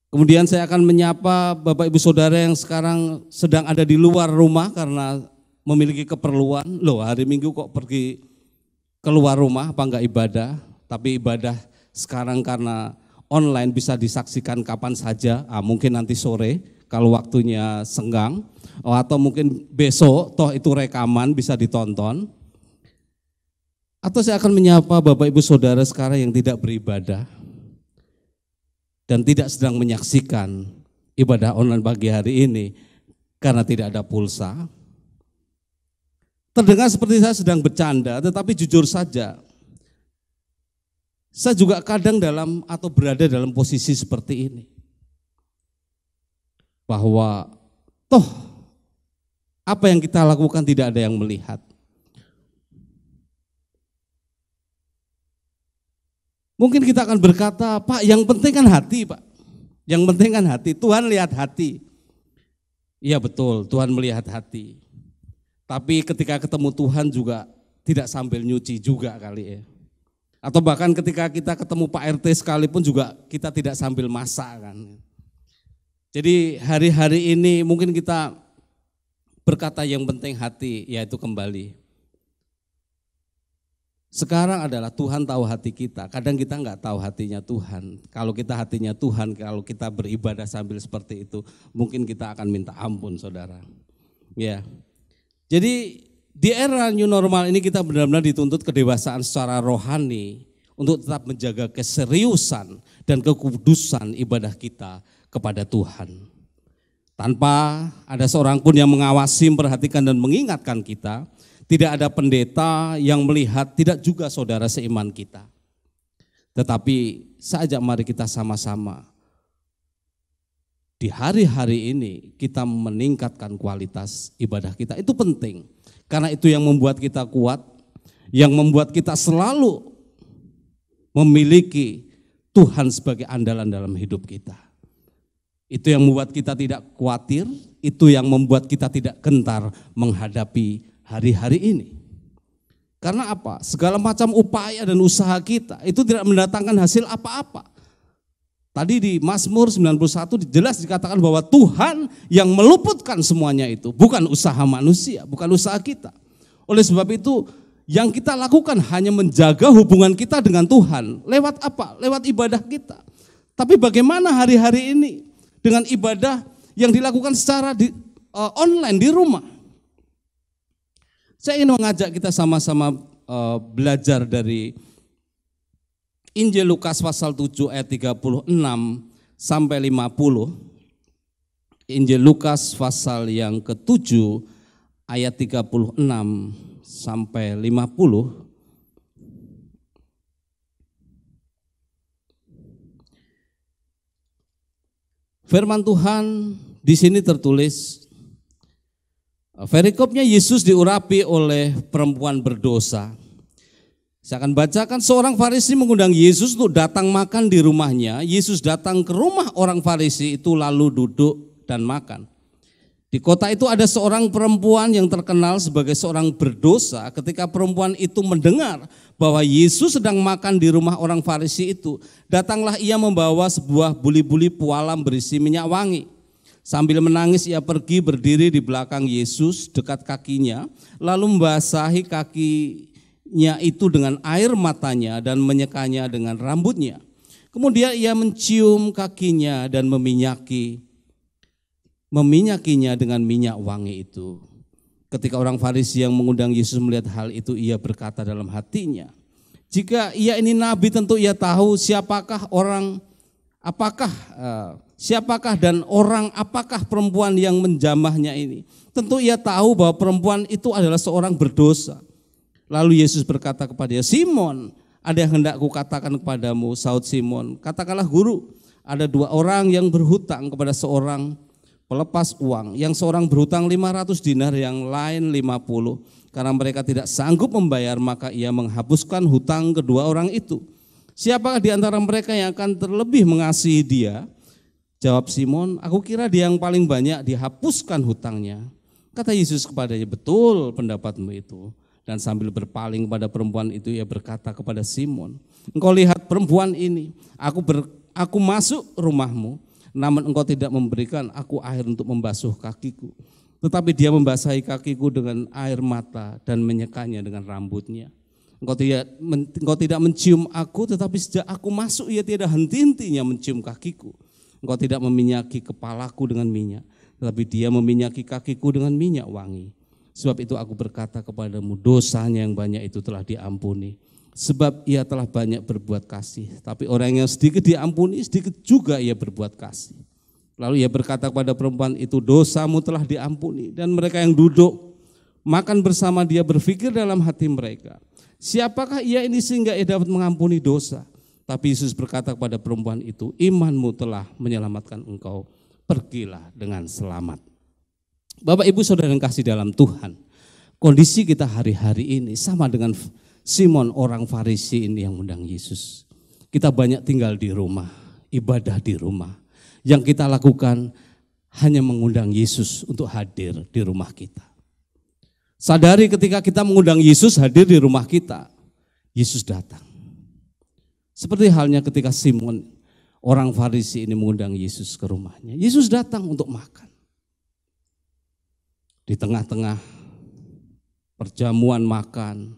Kemudian saya akan menyapa Bapak Ibu Saudara yang sekarang sedang ada di luar rumah karena memiliki keperluan. Loh, hari Minggu kok pergi keluar rumah, apa enggak ibadah? Tapi ibadah sekarang karena online bisa disaksikan kapan saja, mungkin nanti sore kalau waktunya senggang, atau mungkin besok toh itu rekaman bisa ditonton. Atau saya akan menyapa Bapak Ibu Saudara sekarang yang tidak beribadah dan tidak sedang menyaksikan ibadah online pagi hari ini karena tidak ada pulsa. Terdengar seperti saya sedang bercanda, tetapi jujur saja, saya juga kadang berada dalam posisi seperti ini. Bahwa toh apa yang kita lakukan tidak ada yang melihat. Mungkin kita akan berkata, Pak, yang penting kan hati, Pak. Yang penting kan hati, Tuhan lihat hati. Iya betul, Tuhan melihat hati. Tapi ketika ketemu Tuhan juga tidak sambil nyuci juga kali ya. Atau bahkan ketika kita ketemu Pak RT sekalipun juga kita tidak sambil masak kan. Jadi hari-hari ini mungkin kita berkata yang penting hati, yaitu kembali. Sekarang adalah Tuhan tahu hati kita, kadang kita enggak tahu hatinya Tuhan. Kalau kita hatinya Tuhan, kalau kita beribadah sambil seperti itu, mungkin kita akan minta ampun saudara. Ya. Jadi di era new normal ini kita benar-benar dituntut kedewasaan secara rohani untuk tetap menjaga keseriusan dan kekudusan ibadah kita kepada Tuhan. Tanpa ada seorang pun yang mengawasi, memperhatikan dan mengingatkan kita, tidak ada pendeta yang melihat, tidak juga saudara seiman kita. Tetapi saja mari kita sama-sama di hari-hari ini kita meningkatkan kualitas ibadah kita. Itu penting. Karena itu yang membuat kita kuat, yang membuat kita selalu memiliki Tuhan sebagai andalan dalam hidup kita. Itu yang membuat kita tidak khawatir, itu yang membuat kita tidak gentar menghadapi hari-hari ini. Karena apa? Segala macam upaya dan usaha kita itu tidak mendatangkan hasil apa-apa. Tadi di Mazmur 91 jelas dikatakan bahwa Tuhan yang meluputkan semuanya itu, bukan usaha manusia, bukan usaha kita. Oleh sebab itu yang kita lakukan hanya menjaga hubungan kita dengan Tuhan. Lewat apa? Lewat ibadah kita. Tapi bagaimana hari-hari ini dengan ibadah yang dilakukan secara online di rumah? Saya ingin mengajak kita sama-sama belajar dari Injil Lukas pasal 7 ayat 36 sampai 50. Injil Lukas pasal yang ke-7 ayat 36 sampai 50. Firman Tuhan di sini tertulis, perikopnya Yesus diurapi oleh perempuan berdosa. Saya akan bacakan, seorang Farisi mengundang Yesus untuk datang makan di rumahnya. Yesus datang ke rumah orang Farisi itu lalu duduk dan makan. Di kota itu ada seorang perempuan yang terkenal sebagai seorang berdosa. Ketika perempuan itu mendengar bahwa Yesus sedang makan di rumah orang Farisi itu, datanglah ia membawa sebuah buli-buli pualam berisi minyak wangi. Sambil menangis ia pergi berdiri di belakang Yesus dekat kakinya, lalu membasahi kakinya itu dengan air matanya dan menyekanya dengan rambutnya. Kemudian ia mencium kakinya dan meminyakinya dengan minyak wangi itu. Ketika orang Farisi yang mengundang Yesus melihat hal itu, ia berkata dalam hatinya, jika ia ini nabi tentu ia tahu siapakah perempuan yang menjamahnya ini. Tentu ia tahu bahwa perempuan itu adalah seorang berdosa. Lalu Yesus berkata kepadanya, Simon, ada yang hendak kukatakan kepadamu. Sahut Simon, katakanlah guru. Ada dua orang yang berhutang kepada seorang pelepas uang. Yang seorang berhutang 500 dinar, yang lain 50. Karena mereka tidak sanggup membayar, maka ia menghapuskan hutang kedua orang itu. Siapakah di antara mereka yang akan terlebih mengasihi dia? Jawab Simon, aku kira dia yang paling banyak dihapuskan hutangnya. Kata Yesus kepadanya, betul pendapatmu itu. Dan sambil berpaling kepada perempuan itu, ia berkata kepada Simon, engkau lihat perempuan ini, aku masuk rumahmu, namun engkau tidak memberikan aku air untuk membasuh kakiku. Tetapi dia membasahi kakiku dengan air mata dan menyekanya dengan rambutnya. Engkau tidak mencium aku, tetapi sejak aku masuk ia tiada henti-hentinya mencium kakiku. Engkau tidak meminyaki kepalaku dengan minyak, tetapi dia meminyaki kakiku dengan minyak wangi. Sebab itu aku berkata kepadamu, dosanya yang banyak itu telah diampuni, sebab ia telah banyak berbuat kasih. Tapi orang yang sedikit diampuni, sedikit juga ia berbuat kasih. Lalu ia berkata kepada perempuan itu, dosamu telah diampuni. Dan mereka yang duduk makan bersama dia berpikir dalam hati mereka, siapakah ia ini sehingga ia dapat mengampuni dosa? Tapi Yesus berkata kepada perempuan itu, imanmu telah menyelamatkan engkau, pergilah dengan selamat. Bapak Ibu Saudara yang kasih dalam Tuhan, kondisi kita hari-hari ini sama dengan Simon orang Farisi ini yang mengundang Yesus. Kita banyak tinggal di rumah, ibadah di rumah. Yang kita lakukan hanya mengundang Yesus untuk hadir di rumah kita. Sadari ketika kita mengundang Yesus hadir di rumah kita, Yesus datang. Seperti halnya ketika Simon orang Farisi ini mengundang Yesus ke rumahnya. Yesus datang untuk makan. Di tengah-tengah perjamuan makan,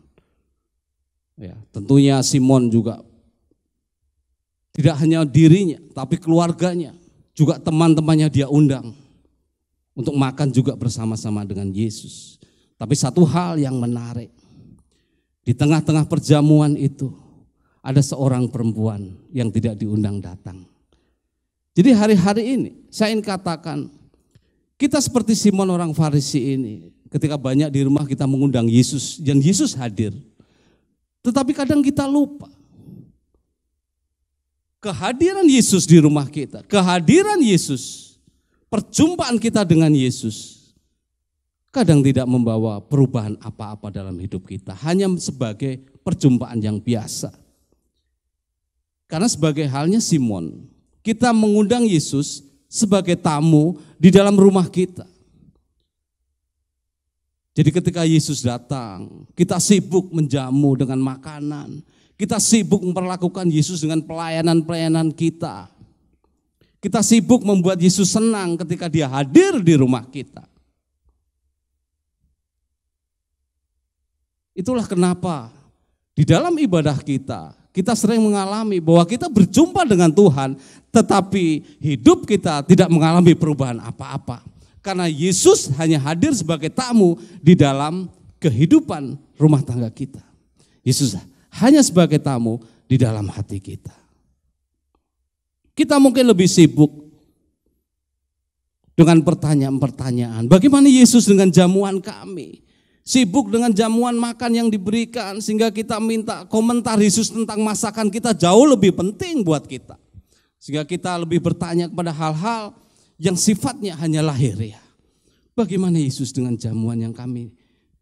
ya, tentunya Simon juga tidak hanya dirinya, tapi keluarganya, juga teman-temannya dia undang untuk makan juga bersama-sama dengan Yesus. Tapi satu hal yang menarik, di tengah-tengah perjamuan itu ada seorang perempuan yang tidak diundang datang. Jadi hari-hari ini saya ingin katakan, kita seperti Simon orang Farisi ini, ketika banyak di rumah kita mengundang Yesus dan Yesus hadir. Tetapi kadang kita lupa. Kehadiran Yesus di rumah kita, kehadiran Yesus, perjumpaan kita dengan Yesus, kadang tidak membawa perubahan apa-apa dalam hidup kita. Hanya sebagai perjumpaan yang biasa. Karena sebagai halnya Simon, kita mengundang Yesus sebagai tamu di dalam rumah kita. Jadi ketika Yesus datang, kita sibuk menjamu dengan makanan, kita sibuk memperlakukan Yesus dengan pelayanan-pelayanan kita. Kita sibuk membuat Yesus senang ketika dia hadir di rumah kita. Itulah kenapa di dalam ibadah kita sering mengalami bahwa kita berjumpa dengan Tuhan, tetapi hidup kita tidak mengalami perubahan apa-apa. Karena Yesus hanya hadir sebagai tamu di dalam kehidupan rumah tangga kita. Yesus hanya sebagai tamu di dalam hati kita. Kita mungkin lebih sibuk dengan pertanyaan-pertanyaan. Bagaimana Yesus dengan jamuan kami? Sibuk dengan jamuan makan yang diberikan sehingga kita minta komentar Yesus tentang masakan kita jauh lebih penting buat kita. Sehingga kita lebih bertanya kepada hal-hal yang sifatnya hanya lahiriah. Bagaimana Yesus dengan jamuan yang kami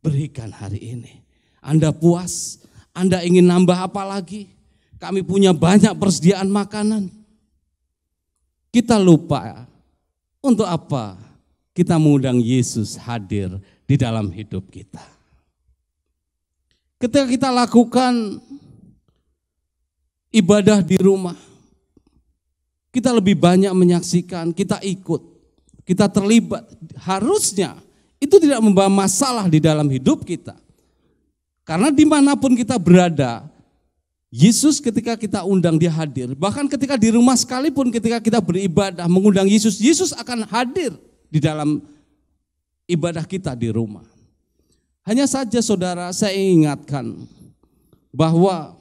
berikan hari ini? Anda puas? Anda ingin nambah apa lagi? Kami punya banyak persediaan makanan. Kita lupa untuk apa kita mengundang Yesus hadir di dalam hidup kita. Ketika kita lakukan ibadah di rumah, kita lebih banyak menyaksikan, kita ikut, kita terlibat. Harusnya itu tidak membawa masalah di dalam hidup kita. Karena dimanapun kita berada, Yesus ketika kita undang dia hadir. Bahkan ketika di rumah sekalipun ketika kita beribadah mengundang Yesus, Yesus akan hadir di dalam ibadah kita di rumah. Hanya saja saudara, saya ingatkan bahwa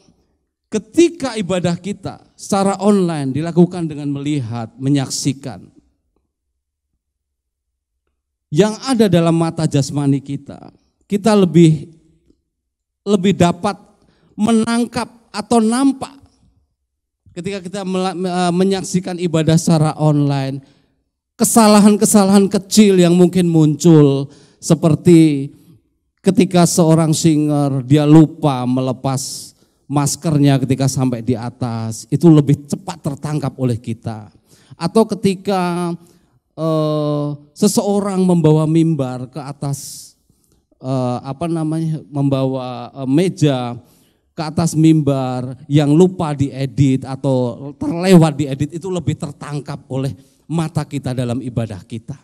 ketika ibadah kita secara online dilakukan dengan melihat, menyaksikan, yang ada dalam mata jasmani kita, kita lebih dapat menangkap atau nampak ketika kita menyaksikan ibadah secara online, kesalahan-kesalahan kecil yang mungkin muncul seperti ketika seorang singer dia lupa melepas maskernya ketika sampai di atas, itu lebih cepat tertangkap oleh kita. Atau ketika seseorang membawa mimbar ke atas membawa meja ke atas mimbar yang lupa diedit atau terlewat diedit, itu lebih tertangkap oleh mata kita dalam ibadah kita.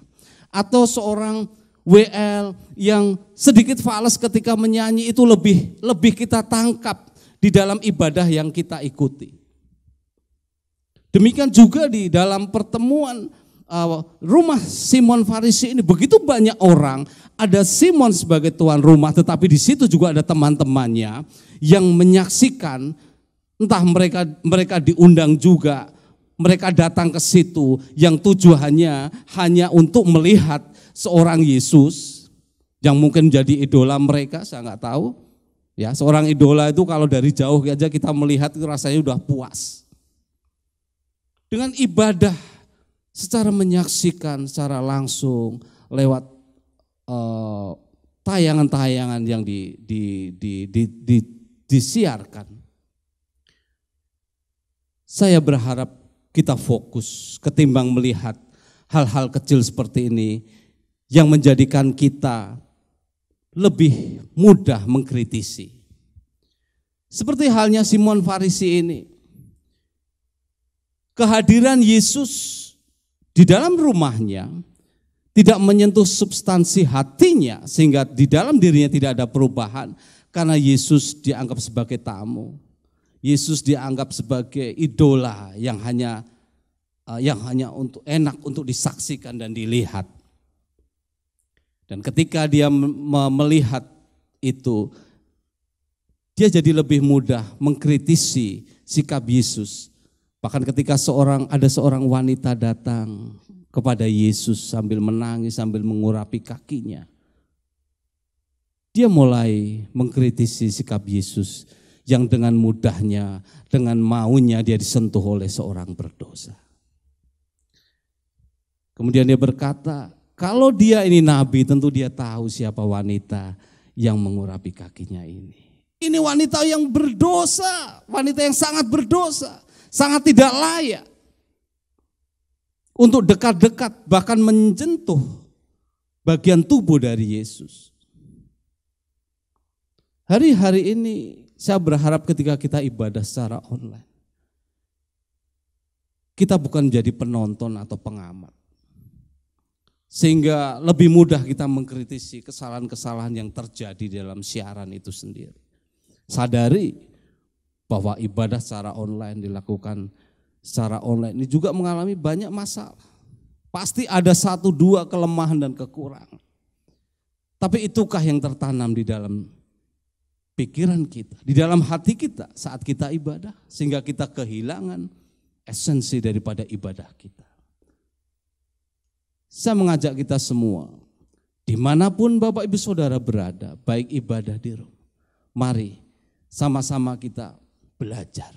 Atau seorang WL yang sedikit fales ketika menyanyi, itu lebih kita tangkap di dalam ibadah yang kita ikuti. Demikian juga di dalam pertemuan rumah Simon Farisi ini, begitu banyak orang, ada Simon sebagai tuan rumah, tetapi di situ juga ada teman-temannya yang menyaksikan, entah mereka diundang juga, mereka datang ke situ yang tujuannya hanya untuk melihat seorang Yesus yang mungkin menjadi idola mereka, saya nggak tahu. Ya, seorang idola itu kalau dari jauh aja kita melihat itu rasanya udah puas. Dengan ibadah secara menyaksikan secara langsung lewat tayangan-tayangan yang disiarkan. Saya berharap kita fokus ketimbang melihat hal-hal kecil seperti ini yang menjadikan kita lebih mudah mengkritisi. Seperti halnya Simon Farisi ini. Kehadiran Yesus di dalam rumahnya tidak menyentuh substansi hatinya sehingga di dalam dirinya tidak ada perubahan karena Yesus dianggap sebagai tamu. Yesus dianggap sebagai idola yang hanya untuk enak untuk disaksikan dan dilihat. Dan ketika dia melihat itu, dia jadi lebih mudah mengkritisi sikap Yesus. Bahkan ketika ada seorang wanita datang kepada Yesus sambil menangis, sambil mengurapi kakinya. Dia mulai mengkritisi sikap Yesus yang dengan mudahnya, dengan maunya dia disentuh oleh seorang berdosa. Kemudian dia berkata, kalau dia ini nabi tentu dia tahu siapa wanita yang mengurapi kakinya ini. Ini wanita yang berdosa, wanita yang sangat berdosa. Sangat tidak layak untuk dekat-dekat bahkan menyentuh bagian tubuh dari Yesus. Hari-hari ini saya berharap ketika kita ibadah secara online, kita bukan menjadi penonton atau pengamat. Sehingga lebih mudah kita mengkritisi kesalahan-kesalahan yang terjadi dalam siaran itu sendiri. Sadari bahwa ibadah secara online dilakukan secara online ini juga mengalami banyak masalah. Pasti ada 1-2 kelemahan dan kekurangan. Tapi itukah yang tertanam di dalam pikiran kita, di dalam hati kita saat kita ibadah, sehingga kita kehilangan esensi daripada ibadah kita. Saya mengajak kita semua, dimanapun Bapak Ibu Saudara berada, baik ibadah di rumah, mari sama-sama kita belajar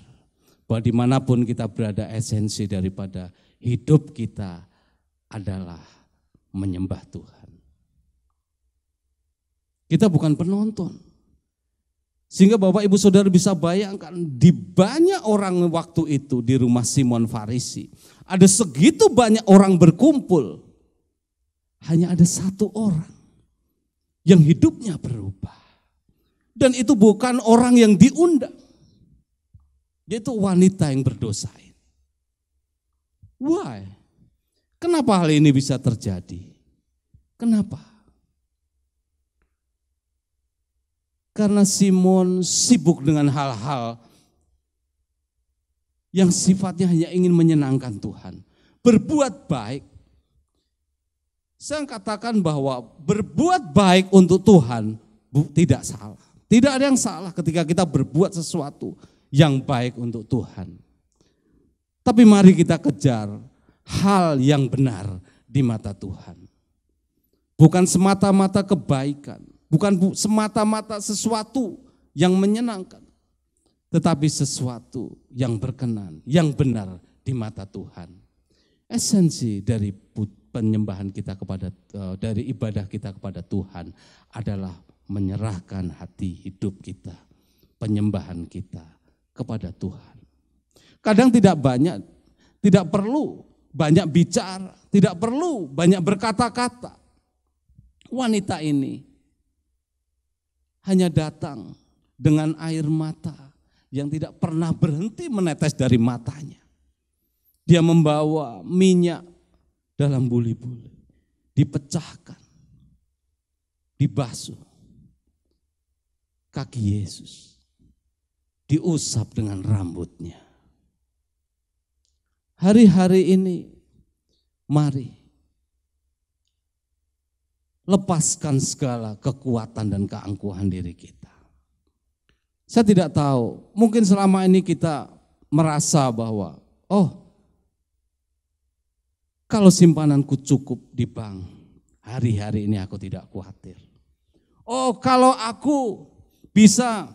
bahwa dimanapun kita berada, esensi daripada hidup kita adalah menyembah Tuhan. Kita bukan penonton. Sehingga Bapak Ibu Saudara bisa bayangkan di banyak orang waktu itu di rumah Simon Farisi. Ada segitu banyak orang berkumpul. Hanya ada 1 orang yang hidupnya berubah. Dan itu bukan orang yang diundang. Yaitu wanita yang berdosa. Why? Kenapa hal ini bisa terjadi? Kenapa? Karena Simon sibuk dengan hal-hal yang sifatnya hanya ingin menyenangkan Tuhan. Berbuat baik. Saya katakan bahwa berbuat baik untuk Tuhan tidak salah. Tidak ada yang salah ketika kita berbuat sesuatu yang baik untuk Tuhan. Tapi mari kita kejar hal yang benar di mata Tuhan. Bukan semata-mata kebaikan. Bukan semata-mata sesuatu yang menyenangkan, tetapi sesuatu yang berkenan, yang benar di mata Tuhan. Esensi dari penyembahan kita dari ibadah kita kepada Tuhan adalah menyerahkan hati hidup kita, penyembahan kita kepada Tuhan. Kadang tidak perlu banyak bicara, tidak perlu banyak berkata-kata. Wanita ini hanya datang dengan air mata yang tidak pernah berhenti menetes dari matanya. Dia membawa minyak dalam buli-buli, dipecahkan, dibasuh kaki Yesus, diusap dengan rambutnya. Hari-hari ini, mari lepaskan segala kekuatan dan keangkuhan diri kita. Saya tidak tahu, mungkin selama ini kita merasa bahwa, kalau simpananku cukup di bank, hari-hari ini aku tidak khawatir. Kalau aku bisa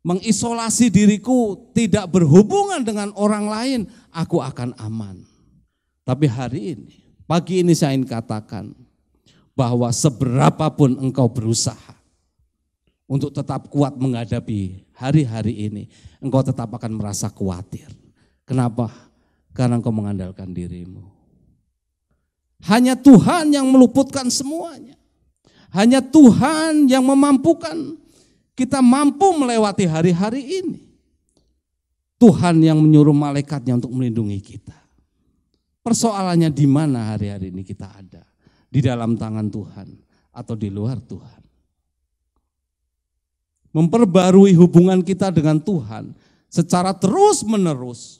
mengisolasi diriku, tidak berhubungan dengan orang lain, aku akan aman. Tapi hari ini, pagi ini saya ingin katakan, bahwa seberapapun engkau berusaha untuk tetap kuat menghadapi hari-hari ini, engkau tetap akan merasa khawatir. Kenapa? Karena engkau mengandalkan dirimu. Hanya Tuhan yang meluputkan semuanya. Hanya Tuhan yang memampukan kita mampu melewati hari-hari ini. Tuhan yang menyuruh malaikatnya untuk melindungi kita. Persoalannya di mana hari-hari ini kita ada? Di dalam tangan Tuhan atau di luar Tuhan. Memperbarui hubungan kita dengan Tuhan secara terus-menerus.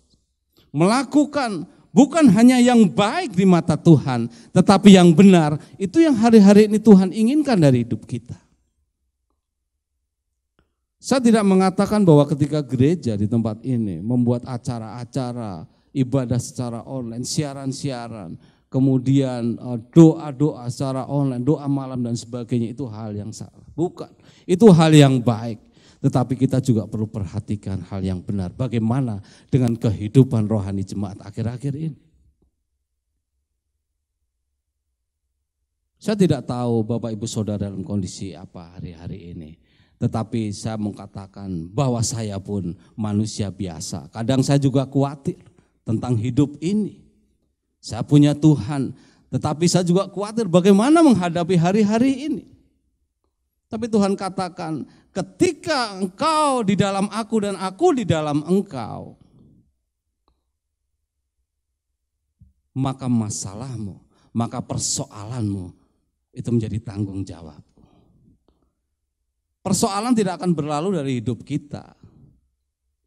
Melakukan bukan hanya yang baik di mata Tuhan, tetapi yang benar. Itu yang hari-hari ini Tuhan inginkan dari hidup kita. Saya tidak mengatakan bahwa ketika gereja di tempat ini membuat acara-acara ibadah secara online, siaran-siaran, kemudian doa-doa secara online, doa malam dan sebagainya, itu hal yang salah. Bukan, itu hal yang baik. Tetapi kita juga perlu perhatikan hal yang benar. Bagaimana dengan kehidupan rohani jemaat akhir-akhir ini. Saya tidak tahu Bapak Ibu Saudara dalam kondisi apa hari-hari ini. Tetapi saya mengatakan bahwa saya pun manusia biasa. Kadang saya juga khawatir tentang hidup ini. Saya punya Tuhan, tetapi saya juga khawatir bagaimana menghadapi hari-hari ini. Tapi Tuhan katakan, ketika engkau di dalam aku dan aku di dalam engkau, maka masalahmu, maka persoalanmu itu menjadi tanggung jawabku. Persoalan tidak akan berlalu dari hidup kita,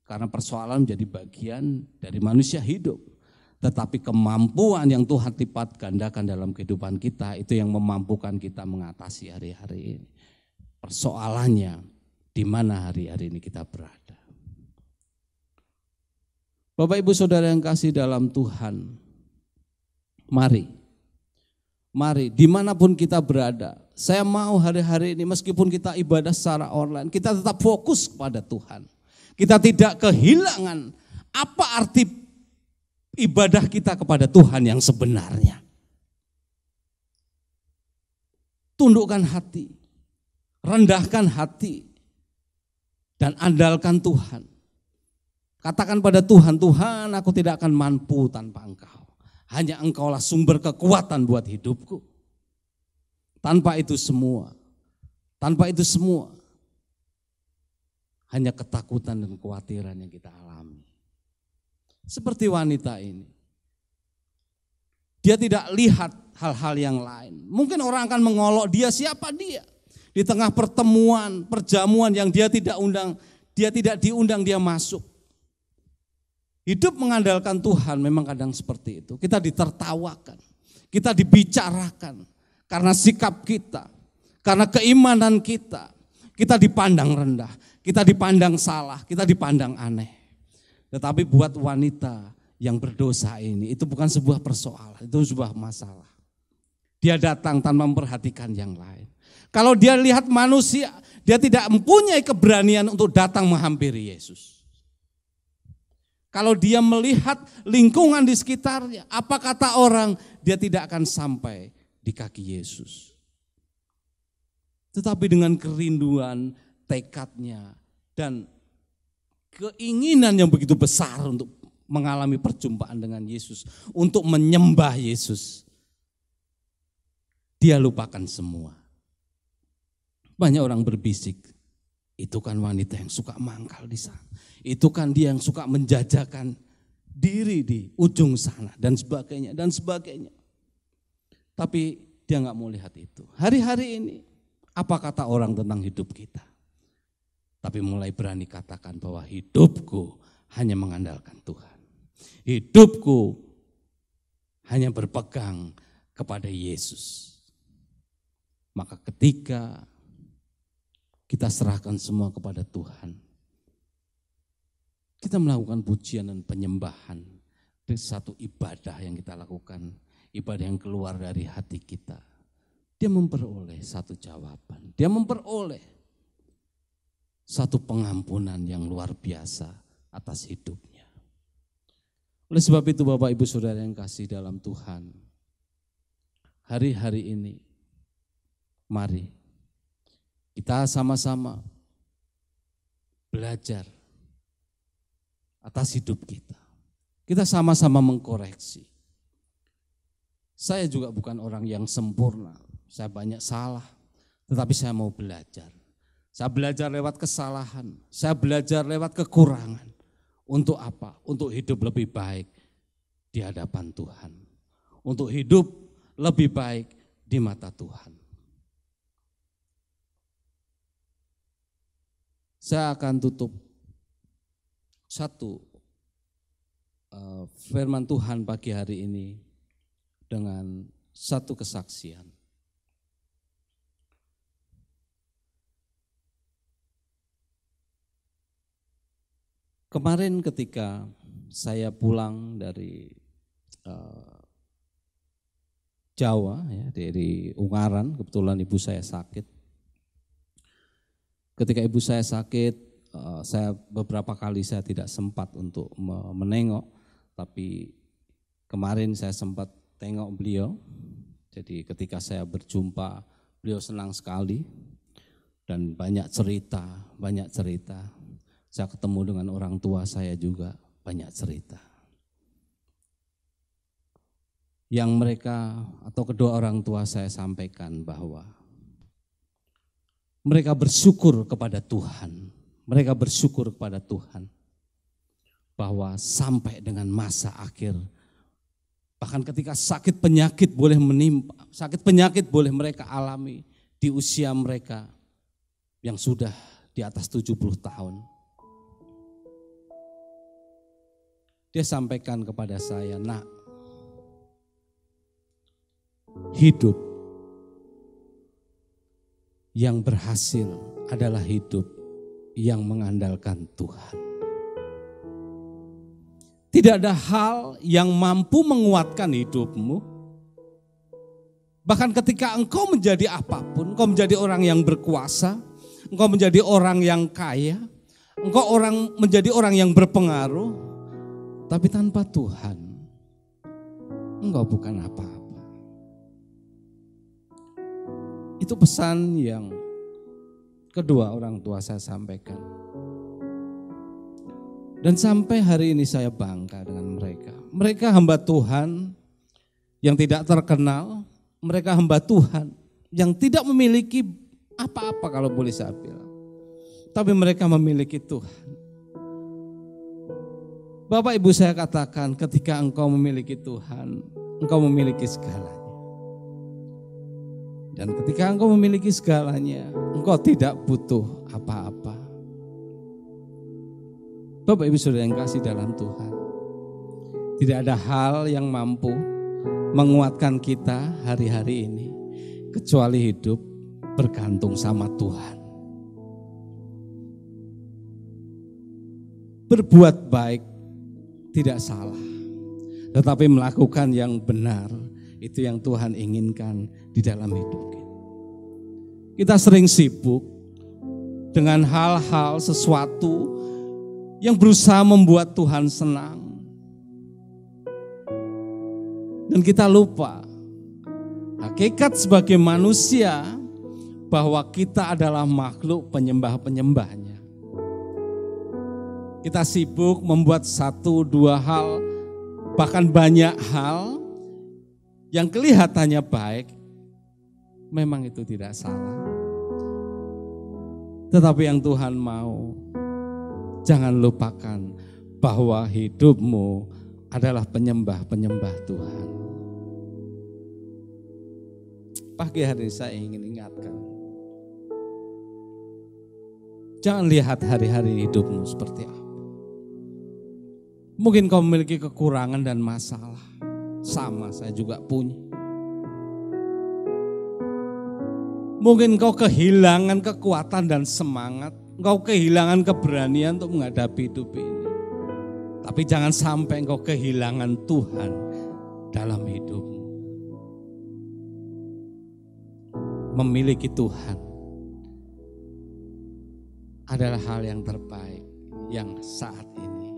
karena persoalan menjadi bagian dari manusia hidup. Tetapi kemampuan yang Tuhan lipat gandakan dalam kehidupan kita, itu yang memampukan kita mengatasi hari-hari ini. Persoalannya, di mana hari-hari ini kita berada. Bapak Ibu Saudara yang kasih dalam Tuhan, mari dimanapun kita berada, saya mau hari-hari ini meskipun kita ibadah secara online, kita tetap fokus kepada Tuhan. Kita tidak kehilangan apa arti ibadah kita kepada Tuhan yang sebenarnya. Tundukkan hati, rendahkan hati, dan andalkan Tuhan. Katakan pada Tuhan, Tuhan aku tidak akan mampu tanpa Engkau. Hanya Engkaulah sumber kekuatan buat hidupku. Tanpa itu semua, hanya ketakutan dan kekhawatiran yang kita alami. Seperti wanita ini. Dia tidak lihat hal-hal yang lain. Mungkin orang akan mengolok dia, siapa dia? Di tengah pertemuan, perjamuan yang dia tidak diundang dia masuk. Hidup mengandalkan Tuhan memang kadang seperti itu. Kita ditertawakan, kita dibicarakan karena sikap kita, karena keimanan kita. Kita dipandang rendah, kita dipandang salah, kita dipandang aneh. Tetapi buat wanita yang berdosa ini, itu bukan sebuah persoalan, itu sebuah masalah. Dia datang tanpa memperhatikan yang lain. Kalau dia lihat manusia, dia tidak mempunyai keberanian untuk datang menghampiri Yesus. Kalau dia melihat lingkungan di sekitarnya, apa kata orang, dia tidak akan sampai di kaki Yesus. Tetapi dengan kerinduan, tekadnya, dan keinginan yang begitu besar untuk mengalami perjumpaan dengan Yesus, untuk menyembah Yesus, dia lupakan semua. Banyak orang berbisik, itu kan wanita yang suka mangkal di sana. Itu kan dia yang suka menjajakan diri di ujung sana dan sebagainya dan sebagainya. Tapi dia nggak mau lihat itu. Hari-hari ini apa kata orang tentang hidup kita? Tapi mulai berani katakan bahwa hidupku hanya mengandalkan Tuhan. Hidupku hanya berpegang kepada Yesus. Maka ketika kita serahkan semua kepada Tuhan, kita melakukan pujian dan penyembahan dari satu ibadah yang kita lakukan, ibadah yang keluar dari hati kita. Dia memperoleh satu jawaban, dia memperoleh satu pengampunan yang luar biasa atas hidupnya. Oleh sebab itu Bapak Ibu Saudara yang kasih dalam Tuhan, hari-hari ini mari kita sama-sama belajar atas hidup kita. Kita sama-sama mengkoreksi. Saya juga bukan orang yang sempurna, saya banyak salah, tetapi saya mau belajar. Saya belajar lewat kesalahan, saya belajar lewat kekurangan. Untuk apa? Untuk hidup lebih baik di hadapan Tuhan. Untuk hidup lebih baik di mata Tuhan. Saya akan tutup satu firman Tuhan pagi hari ini dengan satu kesaksian. Kemarin ketika saya pulang dari Jawa, ya, dari Ungaran, kebetulan ibu saya sakit. Ketika ibu saya sakit, saya beberapa kali saya tidak sempat untuk menengok, tapi kemarin saya sempat tengok beliau. Jadi ketika saya berjumpa, beliau senang sekali dan banyak cerita. Saya ketemu dengan orang tua saya juga, banyak cerita. Yang mereka atau kedua orang tua saya sampaikan bahwa mereka bersyukur kepada Tuhan. Mereka bersyukur kepada Tuhan bahwa sampai dengan masa akhir Bahkan ketika sakit penyakit boleh menimpa, sakit penyakit boleh mereka alami di usia mereka yang sudah di atas 70 tahun. Dia sampaikan kepada saya, "Nak, hidup yang berhasil adalah hidup yang mengandalkan Tuhan. Tidak ada hal yang mampu menguatkan hidupmu. Bahkan ketika engkau menjadi apapun, engkau menjadi orang yang berkuasa, engkau menjadi orang yang kaya, engkau menjadi orang yang berpengaruh, tapi tanpa Tuhan, engkau bukan apa-apa." Itu pesan yang kedua orang tua saya sampaikan. Dan sampai hari ini saya bangga dengan mereka. Mereka hamba Tuhan yang tidak terkenal, mereka hamba Tuhan yang tidak memiliki apa-apa kalau boleh saya bilang. Tapi mereka memiliki Tuhan. Bapak Ibu, saya katakan ketika engkau memiliki Tuhan, engkau memiliki segalanya. Dan ketika engkau memiliki segalanya, engkau tidak butuh apa-apa. Bapak Ibu Saudara yang kasih dalam Tuhan, tidak ada hal yang mampu menguatkan kita hari-hari ini kecuali hidup bergantung sama Tuhan. Berbuat baik tidak salah, tetapi melakukan yang benar itu yang Tuhan inginkan di dalam hidup kita. Kita sering sibuk dengan hal-hal sesuatu yang berusaha membuat Tuhan senang. Dan kita lupa hakikat sebagai manusia bahwa kita adalah makhluk penyembah-penyembahnya. Kita sibuk membuat 1-2 hal, bahkan banyak hal yang kelihatannya baik, memang itu tidak salah. Tetapi yang Tuhan mau, jangan lupakan bahwa hidupmu adalah penyembah-penyembah Tuhan. Pagi hari ini saya ingin ingatkan, jangan lihat hari-hari hidupmu seperti apa. Mungkin kau memiliki kekurangan dan masalah, sama saya juga punya. Mungkin kau kehilangan kekuatan dan semangat, engkau kehilangan keberanian untuk menghadapi hidup ini. Tapi jangan sampai engkau kehilangan Tuhan dalam hidupmu. Memiliki Tuhan adalah hal yang terbaik yang saat ini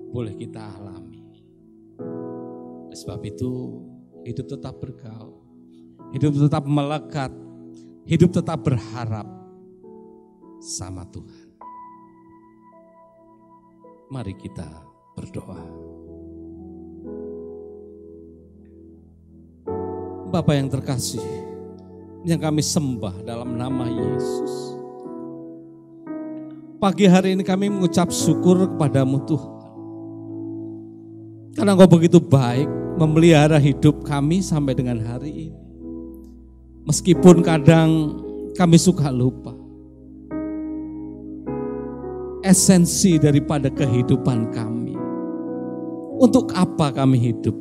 boleh kita alami. Oleh sebab itu, hidup tetap bergaul, hidup tetap melekat, hidup tetap berharap sama Tuhan. Mari kita berdoa. Bapa yang terkasih, yang kami sembah dalam nama Yesus, pagi hari ini kami mengucap syukur kepadamu Tuhan, karena Engkau begitu baik memelihara hidup kami sampai dengan hari ini. Meskipun kadang kami suka lupa esensi daripada kehidupan kami. Untuk apa kami hidup?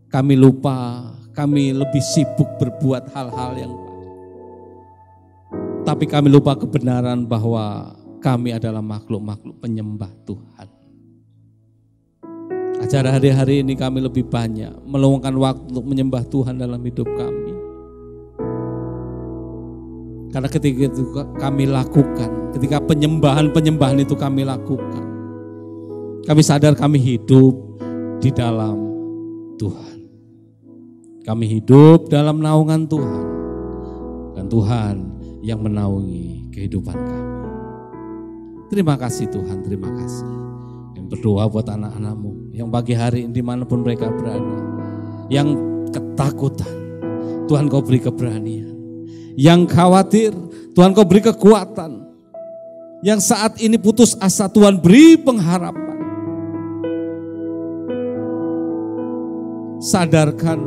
Kami lupa, kami lebih sibuk berbuat hal-hal yang baik. Tapi kami lupa kebenaran bahwa kami adalah makhluk-makhluk penyembah Tuhan. Acara hari-hari ini kami lebih banyak meluangkan waktu untuk menyembah Tuhan dalam hidup kami. Karena ketika itu kami lakukan, ketika penyembahan-penyembahan itu kami lakukan, kami sadar kami hidup di dalam Tuhan. Kami hidup dalam naungan Tuhan. Dan Tuhan yang menaungi kehidupan kami. Terima kasih Tuhan, terima kasih. Yang berdoa buat anak-anak-Mu yang pagi hari ini dimanapun mereka berada, yang ketakutan, Tuhan Kau beri keberanian. Yang khawatir, Tuhan Kau beri kekuatan. Yang saat ini putus asa, Tuhan beri pengharapan. sadarkan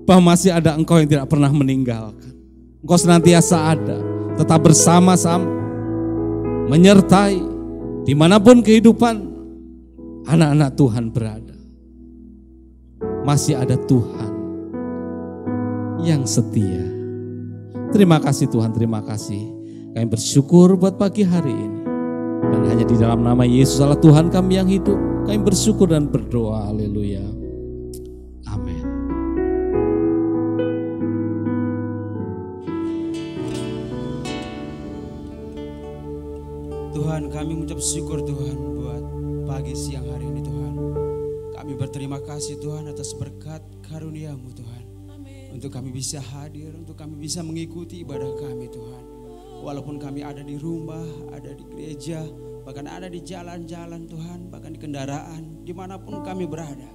bahwa masih ada Engkau yang tidak pernah meninggalkan. Engkau senantiasa ada, tetap bersama-sama, menyertai dimanapun kehidupan anak-anak Tuhan berada. Masih ada Tuhan yang setia. Terima kasih Tuhan, terima kasih. Kami bersyukur buat pagi hari ini. Dan hanya di dalam nama Yesus Allah Tuhan kami yang hidup, kami bersyukur dan berdoa. Haleluya. Amin. Tuhan, kami mengucap syukur Tuhan buat pagi siang hari ini Tuhan. Kami berterima kasih Tuhan atas berkat karunia-Mu Tuhan. Untuk kami bisa hadir, untuk kami bisa mengikuti ibadah kami Tuhan. Walaupun kami ada di rumah, ada di gereja, bahkan ada di jalan-jalan Tuhan, bahkan di kendaraan, dimanapun kami berada.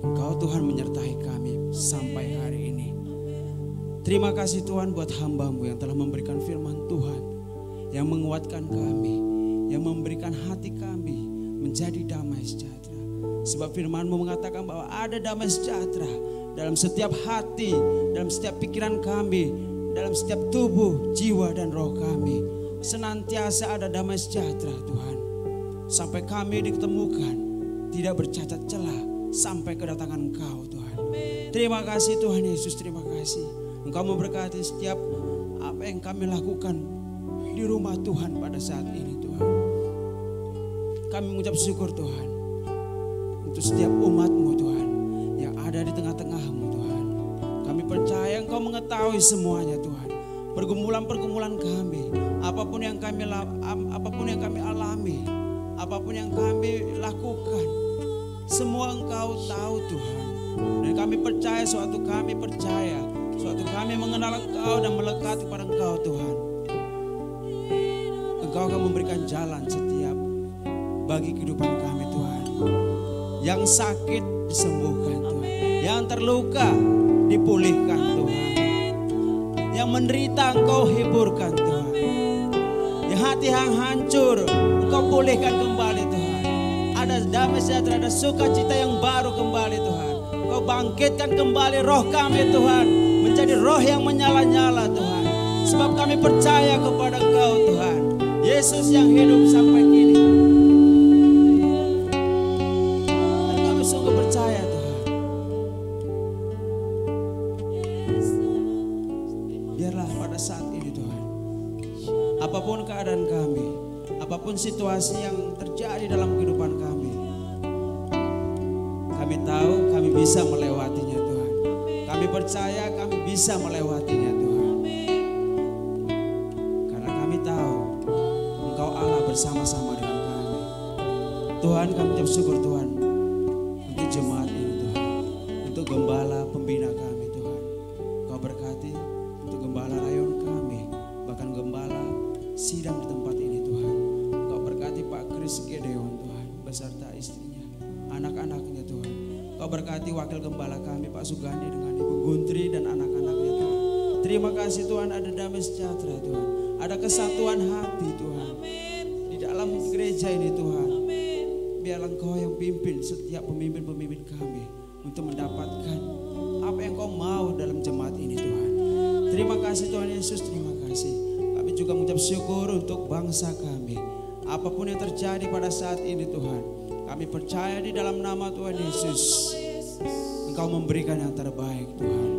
Engkau Tuhan menyertai kami sampai hari ini. Terima kasih Tuhan buat hamba-Mu yang telah memberikan firman Tuhan, yang menguatkan kami, yang memberikan hati kami menjadi damai sejahtera. Sebab firman-Mu mengatakan bahwa ada damai sejahtera dalam setiap hati, dalam setiap pikiran kami, dalam setiap tubuh, jiwa dan roh kami. Senantiasa ada damai sejahtera Tuhan. Sampai kami ditemukan tidak bercacat celah sampai kedatangan Engkau Tuhan. Terima kasih Tuhan Yesus, terima kasih. Engkau memberkati setiap apa yang kami lakukan di rumah Tuhan pada saat ini Tuhan. Kami mengucap syukur Tuhan untuk setiap umat-Mu Tuhan yang ada di tengah-tengah-Mu Tuhan. Kami percaya Engkau mengetahui semuanya Tuhan. Pergumulan-pergumulan kami, apapun yang kami alami, apapun yang kami lakukan, semua Engkau tahu Tuhan. Dan kami percaya, suatu kami mengenal Engkau dan melekat kepada Engkau Tuhan. Engkau akan memberikan jalan setiap bagi kehidupan kami Tuhan. Yang sakit disembuhkan Tuhan, yang terluka dipulihkan Tuhan, yang menderita Engkau hiburkan Tuhan, yang hati yang hancur Engkau pulihkan kembali Tuhan. Ada damai sejahtera, ada sukacita yang baru kembali Tuhan. Engkau bangkitkan kembali roh kami Tuhan, menjadi roh yang menyala-nyala Tuhan. Sebab kami percaya kepada Engkau Tuhan, Yesus yang hidup sampai kini. Dan kami sungguh percaya Tuhan. Biarlah pada saat ini Tuhan, apapun keadaan kami, apapun situasi yang terjadi dalam kehidupan kami tahu kami bisa melewatinya Tuhan. Kami percaya kami bisa melewatinya Tuhan. Karena kami tahu Engkau Allah bersama-sama dengan kami. Tuhan, kami ucap syukur Tuhan untuk jemaat ini Tuhan, untuk gembala pembina kami Tuhan. Kau berkati untuk gembala rayon kami, bahkan gembala sidang di tempat ini Tuhan. Kau berkati Pak Kris Gedeon Tuhan beserta istrinya, anak-anaknya Tuhan. Kau berkati wakil gembala kami Pak Sugandi dengan Ibu Guntri dan anak-anaknya Tuhan. Terima kasih Tuhan, ada damai sejahtera Tuhan, ada kesatuan hati Tuhan di dalam gereja ini Tuhan. Biarlah Engkau yang pimpin setiap pemimpin-pemimpin kami untuk mendapatkan apa yang Kau mau dalam jemaat ini Tuhan. Terima kasih Tuhan Yesus, terima kasih. Kami juga mengucap syukur untuk bangsa kami. Apapun yang terjadi pada saat ini Tuhan, kami percaya di dalam nama Tuhan Yesus, Engkau memberikan yang terbaik Tuhan.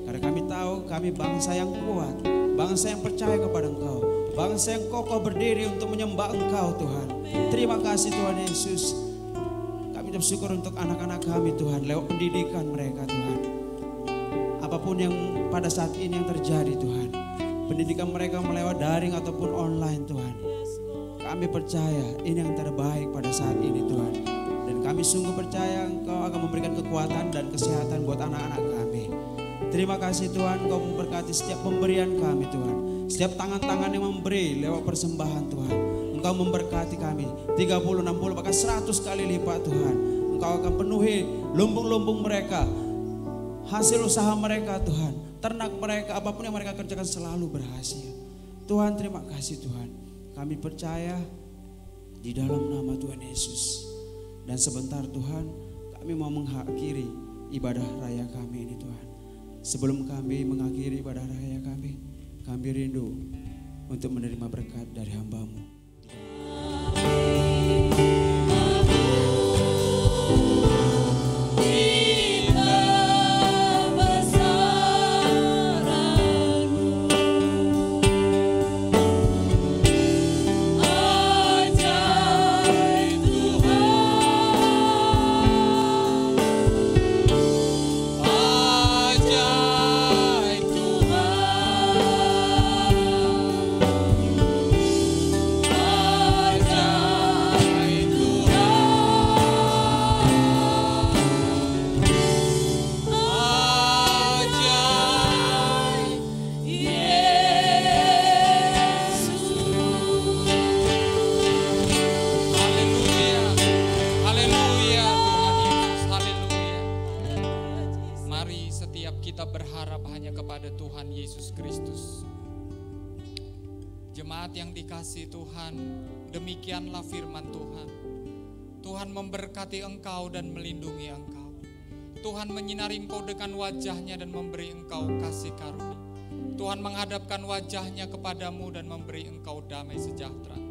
Karena kami tahu kami bangsa yang kuat, bangsa yang percaya kepada Engkau, bangsa yang kokoh berdiri untuk menyembah Engkau Tuhan. Terima kasih Tuhan Yesus. Kami bersyukur untuk anak-anak kami Tuhan, lewat pendidikan mereka Tuhan. Apapun yang pada saat ini yang terjadi Tuhan, pendidikan mereka melewat daring ataupun online Tuhan. Kami percaya ini yang terbaik pada saat ini Tuhan. Dan kami sungguh percaya Engkau akan memberikan kekuatan dan kesehatan buat anak-anak kami. Terima kasih Tuhan, Engkau memberkati setiap pemberian kami Tuhan. Setiap tangan-tangan yang memberi lewat persembahan Tuhan. Engkau memberkati kami 30, 60, bahkan 100 kali lipat Tuhan. Engkau akan penuhi lumbung-lumbung mereka, hasil usaha mereka Tuhan. Ternak mereka, apapun yang mereka kerjakan selalu berhasil. Tuhan, terima kasih Tuhan. Kami percaya di dalam nama Tuhan Yesus. Dan sebentar Tuhan, kami mau mengakhiri ibadah raya kami ini Tuhan. Sebelum kami mengakhiri ibadah raya kami rindu untuk menerima berkat dari hamba-Mu. Jemaat yang dikasihi Tuhan, demikianlah firman Tuhan. Tuhan memberkati engkau dan melindungi engkau. Tuhan menyinari engkau dengan wajahnya dan memberi engkau kasih karunia. Tuhan menghadapkan wajahnya kepadamu dan memberi engkau damai sejahtera.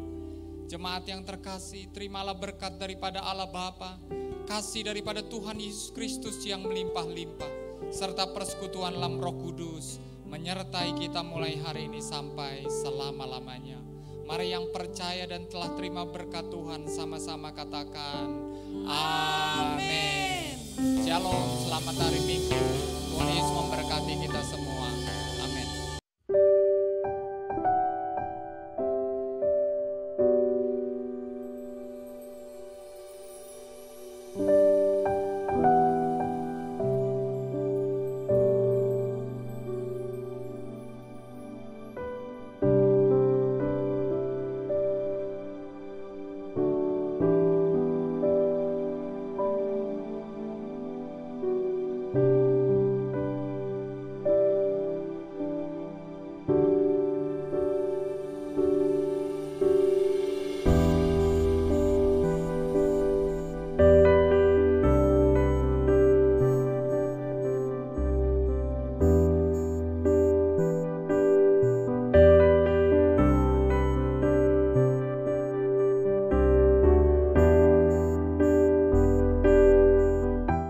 Jemaat yang terkasih, terimalah berkat daripada Allah Bapa, kasih daripada Tuhan Yesus Kristus yang melimpah-limpah, serta persekutuan dalam Roh Kudus menyertai kita mulai hari ini sampai selama-lamanya. Mari yang percaya dan telah terima berkat Tuhan sama-sama katakan amin. Shalom, selamat hari Minggu. Tuhan Yesus memberkati kita semua.